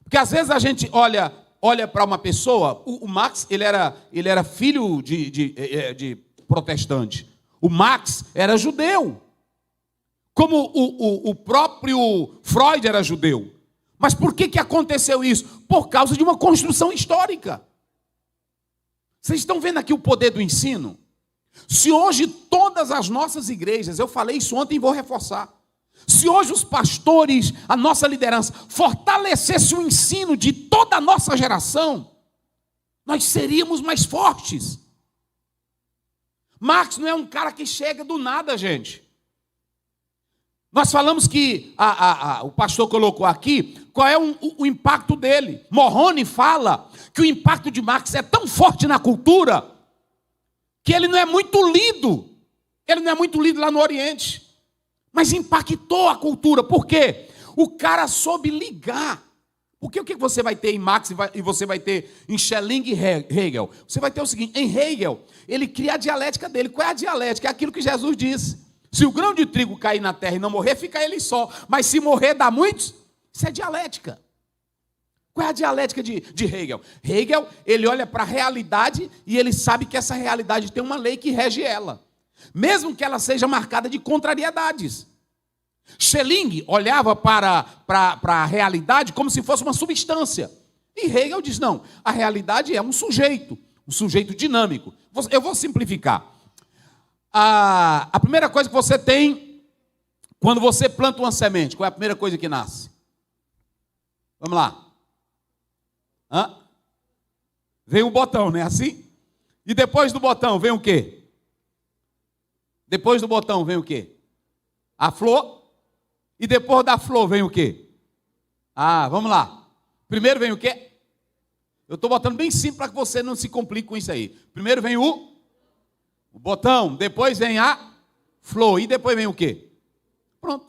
Porque às vezes a gente olha para uma pessoa, o Marx ele era filho de protestante. O Marx era judeu. Como o próprio Freud era judeu. Mas por que aconteceu isso? Por causa de uma construção histórica. Vocês estão vendo aqui o poder do ensino? Se hoje todas as nossas igrejas, eu falei isso ontem e vou reforçar, se hoje os pastores, a nossa liderança, fortalecesse o ensino de toda a nossa geração, nós seríamos mais fortes. Marx não é um cara que chega do nada, gente. Nós falamos que o pastor colocou aqui qual é o impacto dele. Morrone fala que o impacto de Marx é tão forte na cultura que ele não é muito lido. Ele não é muito lido lá no Oriente. Mas impactou a cultura. Por quê? O cara soube ligar. Porque o que você vai ter em Marx e você vai ter em Schelling e Hegel? Você vai ter o seguinte, em Hegel, ele cria a dialética dele. Qual é a dialética? É aquilo que Jesus disse. Se o grão de trigo cair na terra e não morrer, fica ele só. Mas se morrer, dá muitos. Isso é dialética. Qual é a dialética de Hegel? Hegel, ele olha para a realidade e ele sabe que essa realidade tem uma lei que rege ela. Mesmo que ela seja marcada de contrariedades. Schelling olhava para a realidade como se fosse uma substância. E Hegel diz, não, a realidade é um sujeito dinâmico. Eu vou simplificar. A primeira coisa que você tem quando você planta uma semente, qual é a primeira coisa que nasce? Vamos lá. Vem o botão, não é assim? E depois do botão vem o quê? Depois do botão vem o quê? A flor. E depois da flor vem o quê? Vamos lá. Primeiro vem o quê? Eu estou botando bem simples para que você não se complique com isso aí. Primeiro vem o botão, depois vem a flor, e depois vem o quê? Pronto.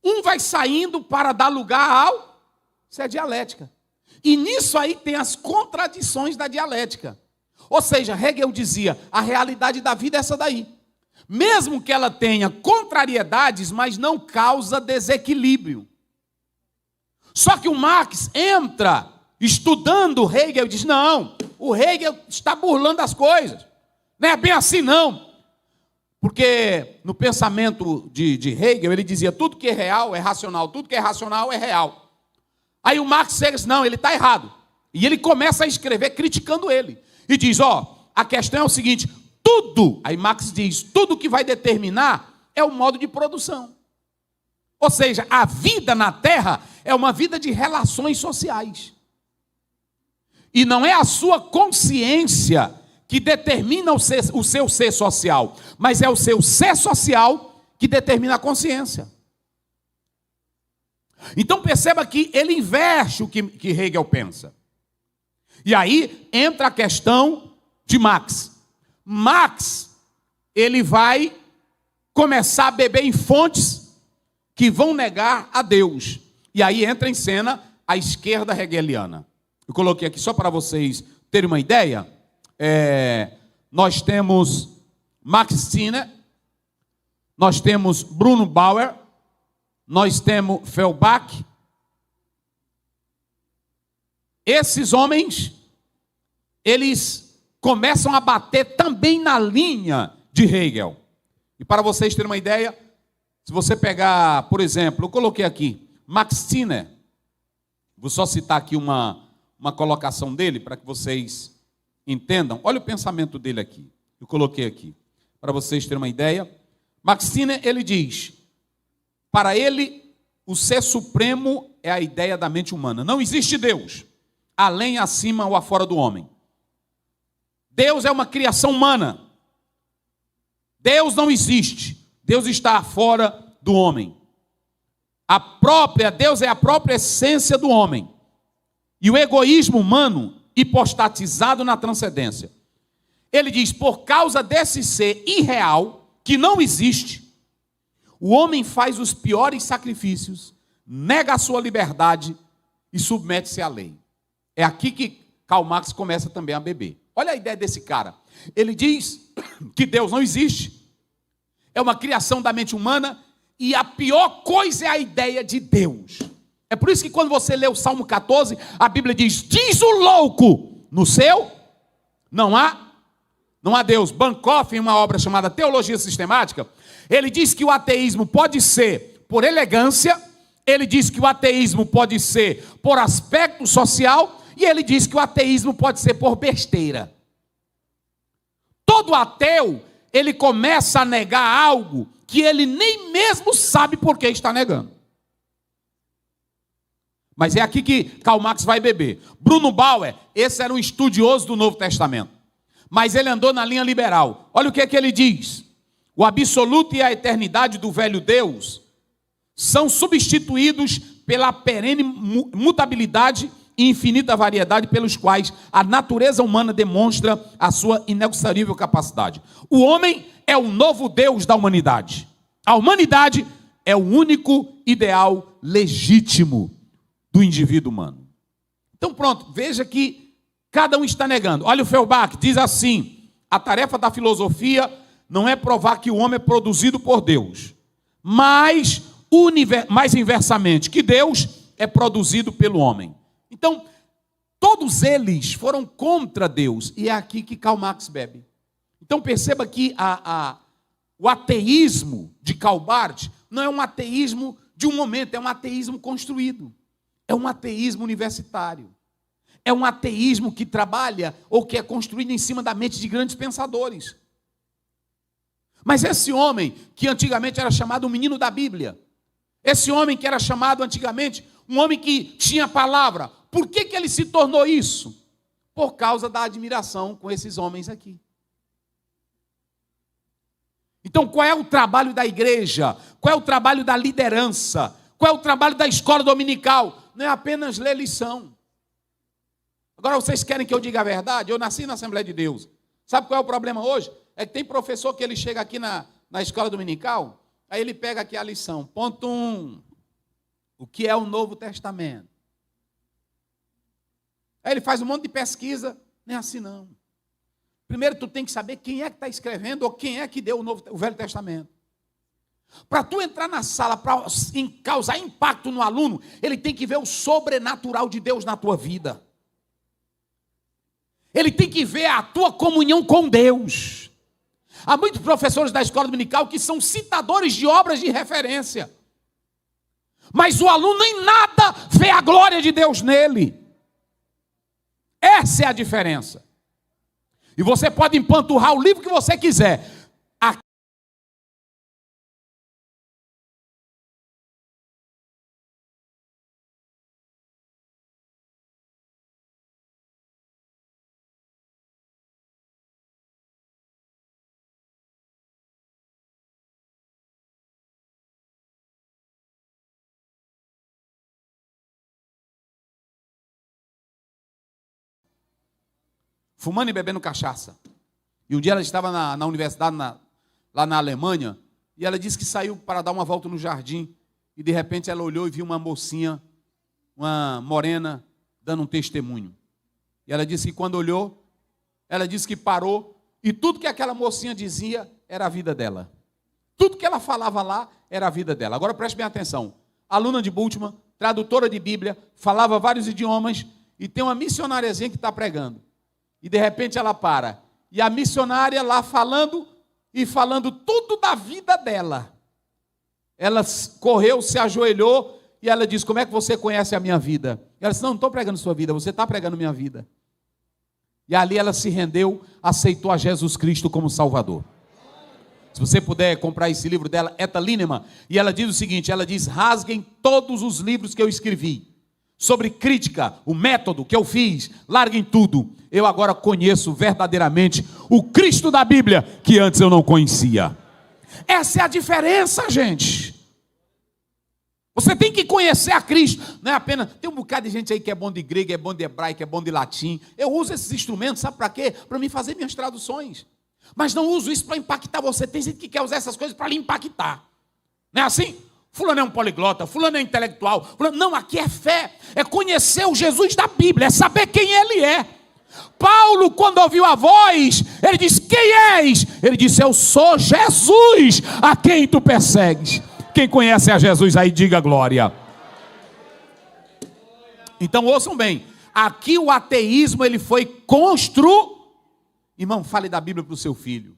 Um vai saindo para dar lugar ao... Isso é dialética. E nisso aí tem as contradições da dialética. Ou seja, Hegel dizia, a realidade da vida é essa daí. Mesmo que ela tenha contrariedades, mas não causa desequilíbrio. Só que o Marx entra estudando Hegel e diz, não, o Hegel está burlando as coisas. Não é bem assim, não. Porque no pensamento de Hegel, ele dizia, tudo que é real é racional, tudo que é racional é real. Aí o Marx diz, não, ele está errado. E ele começa a escrever criticando ele. E diz, a questão é o seguinte, tudo, aí Marx diz, tudo que vai determinar é o modo de produção. Ou seja, a vida na Terra é uma vida de relações sociais. E não é a sua consciência que determina o seu ser social, mas é o seu ser social que determina a consciência. Então perceba que ele inverte o que Hegel pensa. E aí entra a questão de Marx. Marx, ele vai começar a beber em fontes que vão negar a Deus. E aí entra em cena a esquerda hegeliana. Eu coloquei aqui só para vocês terem uma ideia. Nós temos Max Stirner, nós temos Bruno Bauer, nós temos Feuerbach. Esses homens, eles começam a bater também na linha de Hegel. E para vocês terem uma ideia, se você pegar, por exemplo, eu coloquei aqui, Max Stirner, vou só citar aqui uma colocação dele para que vocês entendam. Olha o pensamento dele aqui. Eu coloquei aqui, para vocês terem uma ideia. Max Stirner, ele diz, para ele, o ser supremo é a ideia da mente humana. Não existe Deus, além, acima ou afora do homem. Deus é uma criação humana. Deus não existe. Deus está fora do homem. Deus é a própria essência do homem. E o egoísmo humano hipostatizado na transcendência. Ele diz, por causa desse ser irreal, que não existe, o homem faz os piores sacrifícios, nega a sua liberdade e submete-se à lei. É aqui que Karl Marx começa também a beber. Olha a ideia desse cara. Ele diz que Deus não existe, é uma criação da mente humana, e a pior coisa é a ideia de Deus. É por isso que quando você lê o Salmo 14, a Bíblia diz o louco, no céu não há Deus. Bancroft, em uma obra chamada Teologia Sistemática, ele diz que o ateísmo pode ser por elegância, ele diz que o ateísmo pode ser por aspecto social, e ele diz que o ateísmo pode ser por besteira. Todo ateu, ele começa a negar algo que ele nem mesmo sabe por que está negando. Mas é aqui que Karl Marx vai beber. Bruno Bauer, esse era um estudioso do Novo Testamento, mas ele andou na linha liberal. Olha o que é que ele diz. o absoluto e a eternidade do velho Deus, são substituídos pela perene mutabilidade e infinita variedade pelos quais a natureza humana demonstra a sua inexaurível capacidade. O homem é o novo Deus da humanidade. A humanidade é o único ideal legítimo do indivíduo humano. Então pronto, veja que cada um está negando. Olha o Feuerbach, diz assim: a tarefa da filosofia não é provar que o homem é produzido por Deus, mas mais inversamente, que Deus é produzido pelo homem. Então, todos eles foram contra Deus, e é aqui que Karl Marx bebe. Então perceba que o ateísmo de Karl Barth não é um ateísmo de um momento, é um ateísmo construído. É um ateísmo universitário. É um ateísmo que trabalha ou que é construído em cima da mente de grandes pensadores. Mas esse homem, que antigamente era chamado o menino da Bíblia, esse homem que era chamado antigamente um homem que tinha palavra, por que ele se tornou isso? Por causa da admiração com esses homens aqui. Então, qual é o trabalho da igreja? Qual é o trabalho da liderança? Qual é o trabalho da escola dominical? Não é apenas ler lição. Agora, vocês querem que eu diga a verdade? Eu nasci na Assembleia de Deus. Sabe qual é o problema hoje? É que tem professor que ele chega aqui na escola dominical, aí ele pega aqui a lição. Ponto 1. O que é o Novo Testamento? Aí ele faz um monte de pesquisa. Nem assim não. Primeiro tu tem que saber quem é que está escrevendo ou quem é que deu o Velho Testamento. Para tu entrar na sala, para causar impacto no aluno, ele tem que ver o sobrenatural de Deus na tua vida. Ele tem que ver a tua comunhão com Deus. Há muitos professores da escola dominical que são citadores de obras de referência. Mas o aluno em nada vê a glória de Deus nele. Essa é a diferença. E você pode empanturrar o livro que você quiser. Fumando e bebendo cachaça. E um dia ela estava na universidade, lá na Alemanha, e ela disse que saiu para dar uma volta no jardim, e de repente ela olhou e viu uma mocinha, uma morena, dando um testemunho. E ela disse que quando olhou, ela disse que parou, e tudo que aquela mocinha dizia era a vida dela. Tudo que ela falava lá era a vida dela. Agora preste bem atenção. Aluna de Bultmann, tradutora de Bíblia, falava vários idiomas, e tem uma missionariazinha que está pregando. E de repente ela para. E a missionária lá falando tudo da vida dela. Ela correu, se ajoelhou e ela disse: como é que você conhece a minha vida? Ela disse: não estou pregando sua vida, você está pregando minha vida. E ali ela se rendeu, aceitou a Jesus Cristo como Salvador. Se você puder comprar esse livro dela, Etta Linnemann, e ela diz o seguinte, ela diz: rasguem todos os livros que eu escrevi sobre crítica, o método que eu fiz, larguem tudo. Eu agora conheço verdadeiramente o Cristo da Bíblia, que antes eu não conhecia. Essa é a diferença, gente. Você tem que conhecer a Cristo. Não é apenas... Tem um bocado de gente aí que é bom de grego, é bom de hebraico, é bom de latim. Eu uso esses instrumentos, sabe para quê? Para mim fazer minhas traduções. Mas não uso isso para impactar você. Tem gente que quer usar essas coisas para lhe impactar. Não é assim? Fulano é um poliglota, fulano é intelectual. Fulano... Não, aqui é fé. É conhecer o Jesus da Bíblia, é saber quem ele é. Paulo, quando ouviu a voz, ele disse: quem és? Ele disse: eu sou Jesus, a quem tu persegues. Quem conhece a Jesus aí, diga glória. Então ouçam bem, aqui o ateísmo ele foi construído. Irmão, fale da Bíblia para o seu filho.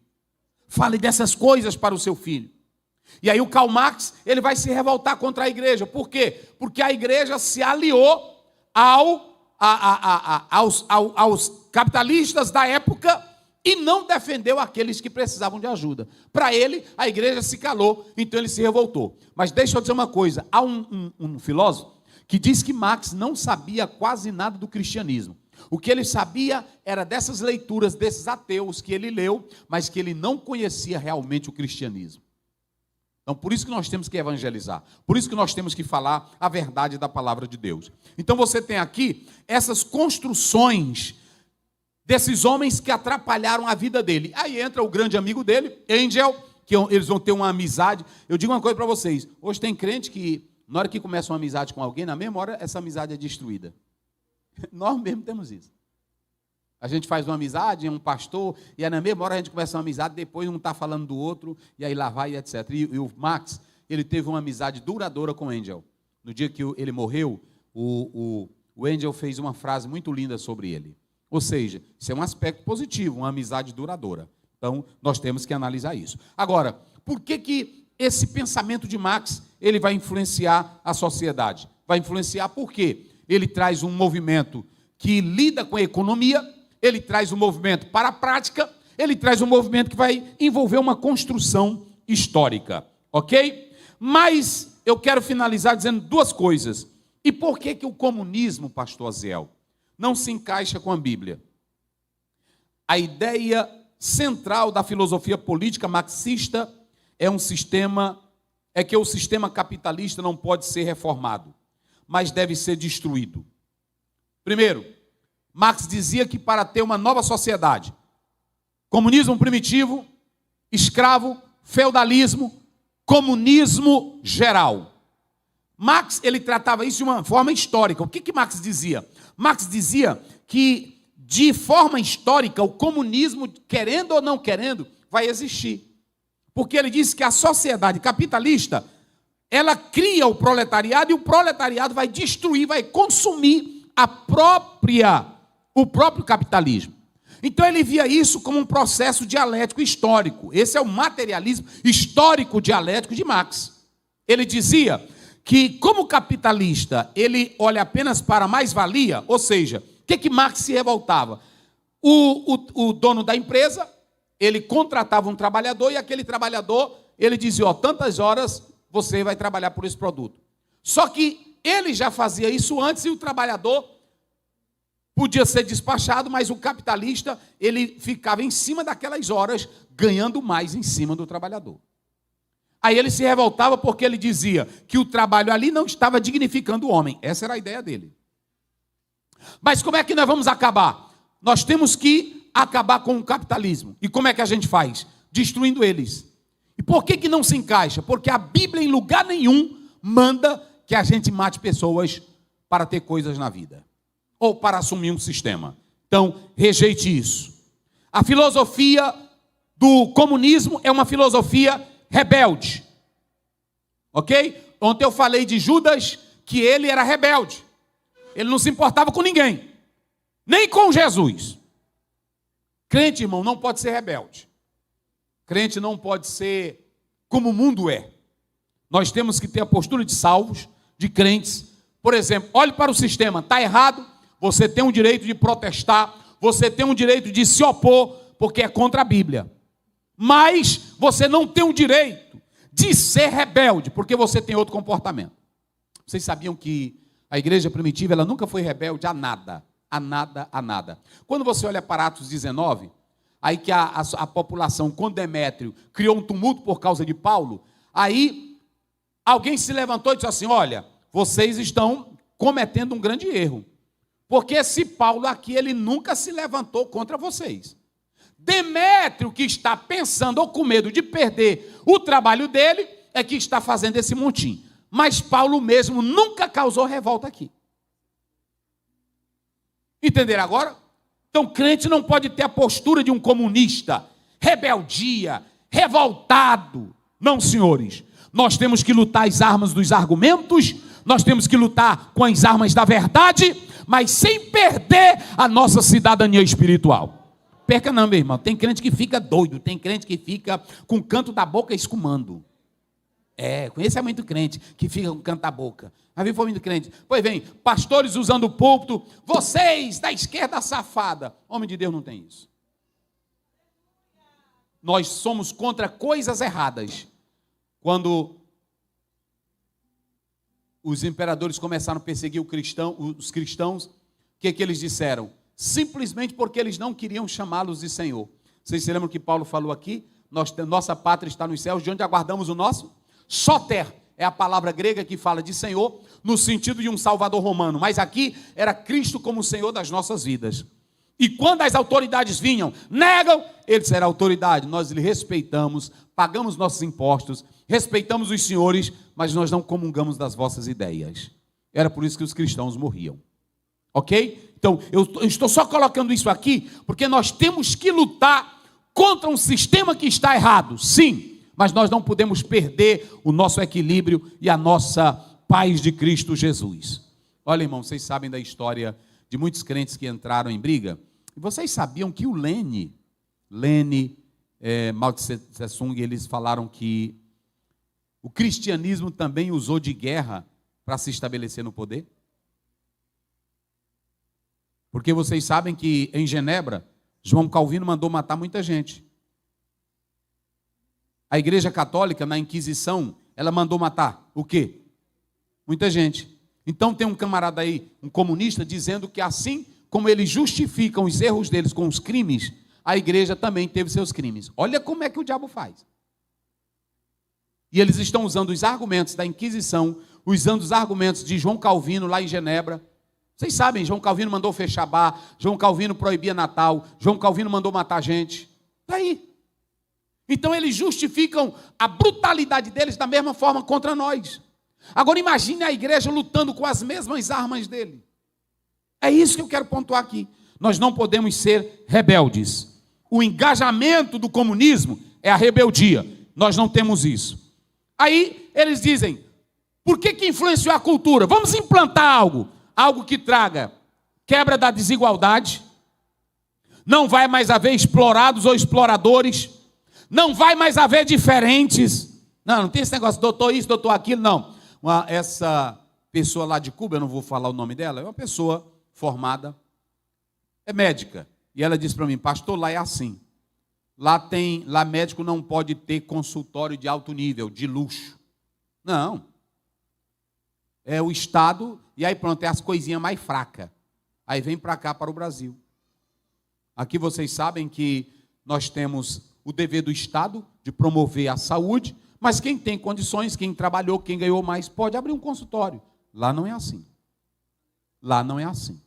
Fale dessas coisas para o seu filho. E aí o Karl Marx, ele vai se revoltar contra a igreja. Por quê? Porque a igreja se aliou aos capitalistas da época e não defendeu aqueles que precisavam de ajuda. Para ele, a igreja se calou, então ele se revoltou. Mas deixa eu dizer uma coisa, há um filósofo que diz que Marx não sabia quase nada do cristianismo. O que ele sabia era dessas leituras, desses ateus que ele leu, mas que ele não conhecia realmente o cristianismo. Então, por isso que nós temos que evangelizar. Por isso que nós temos que falar a verdade da palavra de Deus. Então, você tem aqui essas construções desses homens que atrapalharam a vida dele. Aí entra o grande amigo dele, Angel, que eles vão ter uma amizade. Eu digo uma coisa para vocês. Hoje tem crente que, na hora que começa uma amizade com alguém, na mesma hora essa amizade é destruída. Nós mesmo temos isso. A gente faz uma amizade, é um pastor, e aí na mesma hora a gente começa uma amizade, depois um está falando do outro, e aí lá vai, etc. E o Max, ele teve uma amizade duradoura com o Angel. No dia que ele morreu, o Angel fez uma frase muito linda sobre ele. Ou seja, isso é um aspecto positivo, uma amizade duradoura. Então, nós temos que analisar isso. Agora, por que esse pensamento de Max ele vai influenciar a sociedade? Vai influenciar porque ele traz um movimento que lida com a economia, ele traz um movimento para a prática, ele traz um movimento que vai envolver uma construção histórica, ok? Mas eu quero finalizar dizendo duas coisas. E por que o comunismo, pastor Aziel, não se encaixa com a Bíblia? A ideia central da filosofia política marxista é que o sistema capitalista não pode ser reformado, mas deve ser destruído. Primeiro, Marx dizia que para ter uma nova sociedade, comunismo primitivo, escravo, feudalismo, comunismo geral. Marx, ele tratava isso de uma forma histórica. O que Marx dizia? Marx dizia que, de forma histórica, o comunismo, querendo ou não querendo, vai existir. Porque ele disse que a sociedade capitalista, ela cria o proletariado e o proletariado vai destruir, vai consumir o próprio capitalismo. Então ele via isso como um processo dialético histórico. Esse é o materialismo histórico dialético de Marx. Ele dizia que, como capitalista, ele olha apenas para a mais-valia, ou seja, o que Marx se revoltava? O dono da empresa, ele contratava um trabalhador e aquele trabalhador, ele dizia, tantas horas você vai trabalhar por esse produto. Só que ele já fazia isso antes e o trabalhador podia ser despachado, mas o capitalista, ele ficava em cima daquelas horas, ganhando mais em cima do trabalhador. Aí ele se revoltava porque ele dizia que o trabalho ali não estava dignificando o homem. Essa era a ideia dele. Mas como é que nós vamos acabar? Nós temos que acabar com o capitalismo. E como é que a gente faz? Destruindo eles. E por que não se encaixa? Porque a Bíblia, em lugar nenhum, manda que a gente mate pessoas para ter coisas na vida, ou para assumir um sistema. Então, rejeite isso. A filosofia do comunismo é uma filosofia rebelde. Ok? Ontem eu falei de Judas, que ele era rebelde. Ele não se importava com ninguém, nem com Jesus. Crente, irmão, não pode ser rebelde. Crente não pode ser como o mundo é. Nós temos que ter a postura de salvos, de crentes. Por exemplo, olhe para o sistema, está errado, você tem o direito de protestar, você tem o direito de se opor, porque é contra a Bíblia. Mas você não tem o direito de ser rebelde, porque você tem outro comportamento. Vocês sabiam que a igreja primitiva, ela nunca foi rebelde a nada, a nada, a nada. Quando você olha para Atos 19, aí que a população com Demétrio criou um tumulto por causa de Paulo, aí alguém se levantou e disse assim, olha, vocês estão cometendo um grande erro, porque esse Paulo aqui, ele nunca se levantou contra vocês. Demétrio, que está pensando ou com medo de perder o trabalho dele, é que está fazendo esse montim. Mas Paulo mesmo nunca causou revolta aqui. Entenderam agora? Então, crente não pode ter a postura de um comunista, rebeldia, revoltado. Não, senhores. Nós temos que lutar as armas dos argumentos, nós temos que lutar com as armas da verdade, mas sem perder a nossa cidadania espiritual. Perca não, meu irmão. Tem crente que fica doido, tem crente que fica com o canto da boca escumando. Conheço muito crente que fica com o canto da boca. Mas vem muito crente. Pois vem, pastores usando o púlpito, vocês da esquerda safada. Homem de Deus não tem isso. Nós somos contra coisas erradas. Quando os imperadores começaram a perseguir os cristãos, o que eles disseram? simplesmente porque eles não queriam chamá-los de Senhor. Vocês se lembram que Paulo falou aqui? Nossa pátria está nos céus, de onde aguardamos o nosso? Soter é a palavra grega que fala de Senhor, no sentido de um salvador romano, mas aqui era Cristo como Senhor das nossas vidas. E quando as autoridades vinham, negam, ele era autoridade, nós lhe respeitamos, pagamos nossos impostos, respeitamos os senhores, mas nós não comungamos das vossas ideias. Era por isso que os cristãos morriam. Ok? Então, eu estou só colocando isso aqui, porque nós temos que lutar contra um sistema que está errado, sim, mas nós não podemos perder o nosso equilíbrio e a nossa paz de Cristo Jesus. Olha, irmão, vocês sabem da história de muitos crentes que entraram em briga? E vocês sabiam que o Lene, Mao Tse-tung, eles falaram que o cristianismo também usou de guerra para se estabelecer no poder? Porque vocês sabem que em Genebra, João Calvino mandou matar muita gente. A Igreja Católica, na Inquisição, ela mandou matar o quê? Muita gente. Então tem um camarada aí, um comunista, dizendo que assim como eles justificam os erros deles com os crimes, a igreja também teve seus crimes. Olha como é que o diabo faz. E eles estão usando os argumentos da Inquisição, usando os argumentos de João Calvino lá em Genebra. Vocês sabem, João Calvino mandou fechar bar, João Calvino proibia Natal, João Calvino mandou matar gente. Está aí. Então eles justificam a brutalidade deles da mesma forma contra nós. Agora imagine a igreja lutando com as mesmas armas dele. É isso que eu quero pontuar aqui. Nós não podemos ser rebeldes. O engajamento do comunismo é a rebeldia. Nós não temos isso. Aí eles dizem, por que influenciou a cultura? Vamos implantar algo que traga quebra da desigualdade. Não vai mais haver explorados ou exploradores. Não vai mais haver diferentes. Não tem esse negócio, doutor isso, doutor aquilo, não. Essa pessoa lá de Cuba, eu não vou falar o nome dela, é uma pessoa formada, é médica. E ela disse para mim, pastor, lá é assim. Lá médico não pode ter consultório de alto nível, de luxo. Não. É o Estado, e aí pronto, é as coisinhas mais fracas. Aí vem para cá, para o Brasil. Aqui vocês sabem que nós temos o dever do Estado de promover a saúde, mas quem tem condições, quem trabalhou, quem ganhou mais, pode abrir um consultório. Lá não é assim. Lá não é assim.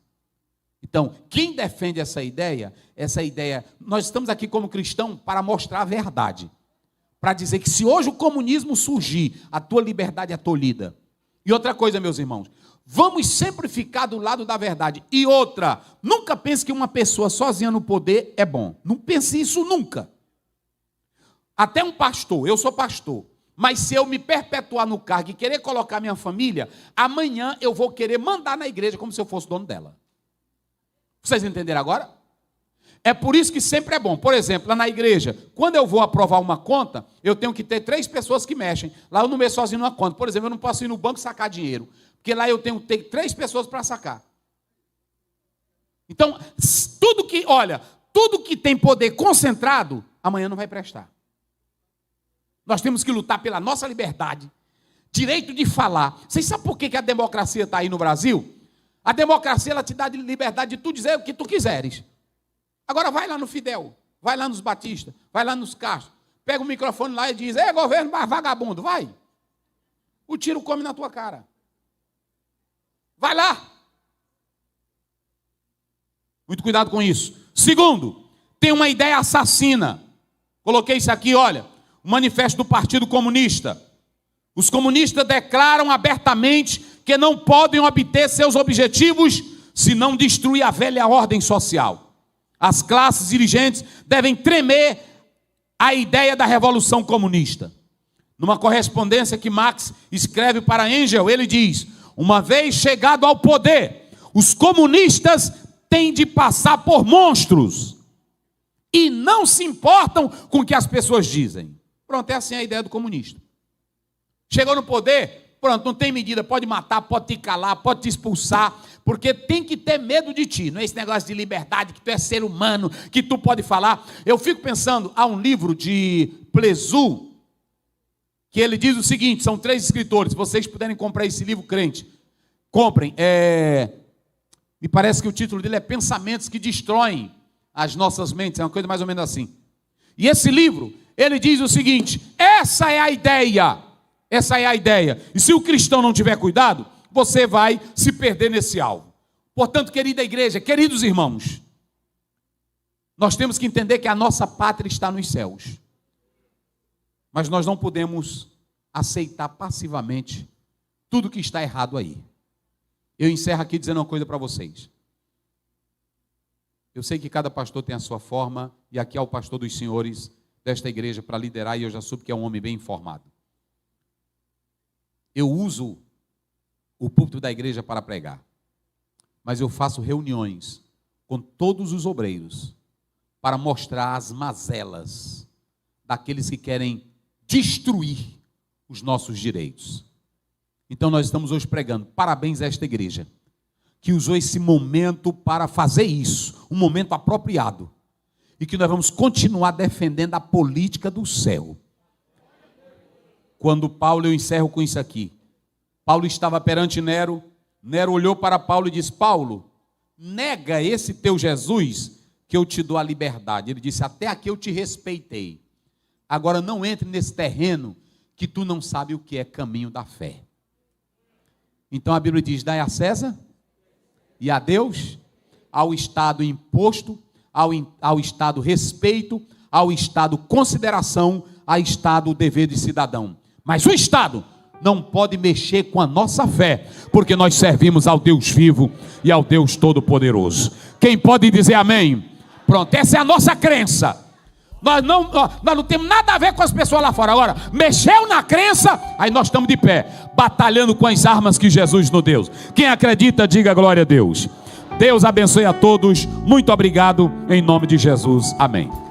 Então, quem defende essa ideia, nós estamos aqui como cristão para mostrar a verdade. Para dizer que se hoje o comunismo surgir, a tua liberdade é tolhida. E outra coisa, meus irmãos, vamos sempre ficar do lado da verdade. E outra, nunca pense que uma pessoa sozinha no poder é bom. Não pense isso nunca. Até um pastor, eu sou pastor, mas se eu me perpetuar no cargo e querer colocar minha família, amanhã eu vou querer mandar na igreja como se eu fosse dono dela. Vocês entenderam agora? É por isso que sempre é bom. Por exemplo, lá na igreja, quando eu vou aprovar uma conta, eu tenho que ter 3 pessoas que mexem. Lá eu não mexo sozinho numa conta. Por exemplo, eu não posso ir no banco sacar dinheiro, porque lá eu tenho que ter 3 pessoas para sacar. Então, tudo que tem poder concentrado, amanhã não vai prestar. Nós temos que lutar pela nossa liberdade, direito de falar. Vocês sabem por que a democracia está aí no Brasil? A democracia ela te dá liberdade de tu dizer o que tu quiseres. Agora vai lá no Fidel, vai lá nos Batistas, vai lá nos Castro, pega o microfone lá e diz, governo vagabundo, vai. O tiro come na tua cara. Vai lá. Muito cuidado com isso. Segundo, tem uma ideia assassina. Coloquei isso aqui, olha. O manifesto do Partido Comunista. Os comunistas declaram abertamente que não podem obter seus objetivos se não destruir a velha ordem social. As classes dirigentes devem tremer a ideia da revolução comunista. Numa correspondência que Marx escreve para Engels, ele diz, uma vez chegado ao poder, os comunistas têm de passar por monstros e não se importam com o que as pessoas dizem. Pronto, é assim a ideia do comunista. Chegou no poder, pronto, não tem medida, pode matar, pode te calar, pode te expulsar, porque tem que ter medo de ti. Não é esse negócio de liberdade, que tu é ser humano, que tu pode falar. Eu fico pensando, há um livro de Plessu, que ele diz o seguinte, são 3 escritores, se vocês puderem comprar esse livro, crente, comprem, Me parece que o título dele é Pensamentos que Destroem as Nossas Mentes. É uma coisa mais ou menos assim. E esse livro, ele diz o seguinte: essa é a ideia. Essa é a ideia. E se o cristão não tiver cuidado, você vai se perder nesse alvo. Portanto, querida igreja, queridos irmãos, nós temos que entender que a nossa pátria está nos céus. Mas nós não podemos aceitar passivamente tudo que está errado aí. Eu encerro aqui dizendo uma coisa para vocês. Eu sei que cada pastor tem a sua forma, e aqui é o pastor dos senhores desta igreja para liderar, e eu já soube que é um homem bem informado. Eu uso o púlpito da igreja para pregar, mas eu faço reuniões com todos os obreiros para mostrar as mazelas daqueles que querem destruir os nossos direitos. Então nós estamos hoje pregando. Parabéns a esta igreja que usou esse momento para fazer isso, um momento apropriado, e que nós vamos continuar defendendo a política do céu. Quando Paulo, eu encerro com isso aqui, Paulo estava perante Nero, Nero olhou para Paulo e disse: Paulo, nega esse teu Jesus que eu te dou a liberdade. Ele disse: até aqui eu te respeitei, agora não entre nesse terreno que tu não sabe o que é caminho da fé. Então a Bíblia diz: dai a César e a Deus, ao Estado imposto, ao Estado respeito, ao Estado consideração, ao Estado dever de cidadão. Mas o Estado não pode mexer com a nossa fé, porque nós servimos ao Deus vivo e ao Deus Todo-Poderoso. Quem pode dizer amém? Pronto, essa é a nossa crença. Nós não temos nada a ver com as pessoas lá fora. Agora, mexeu na crença, aí nós estamos de pé, batalhando com as armas que Jesus nos deu. Quem acredita, diga glória a Deus. Deus abençoe a todos. Muito obrigado, em nome de Jesus. Amém.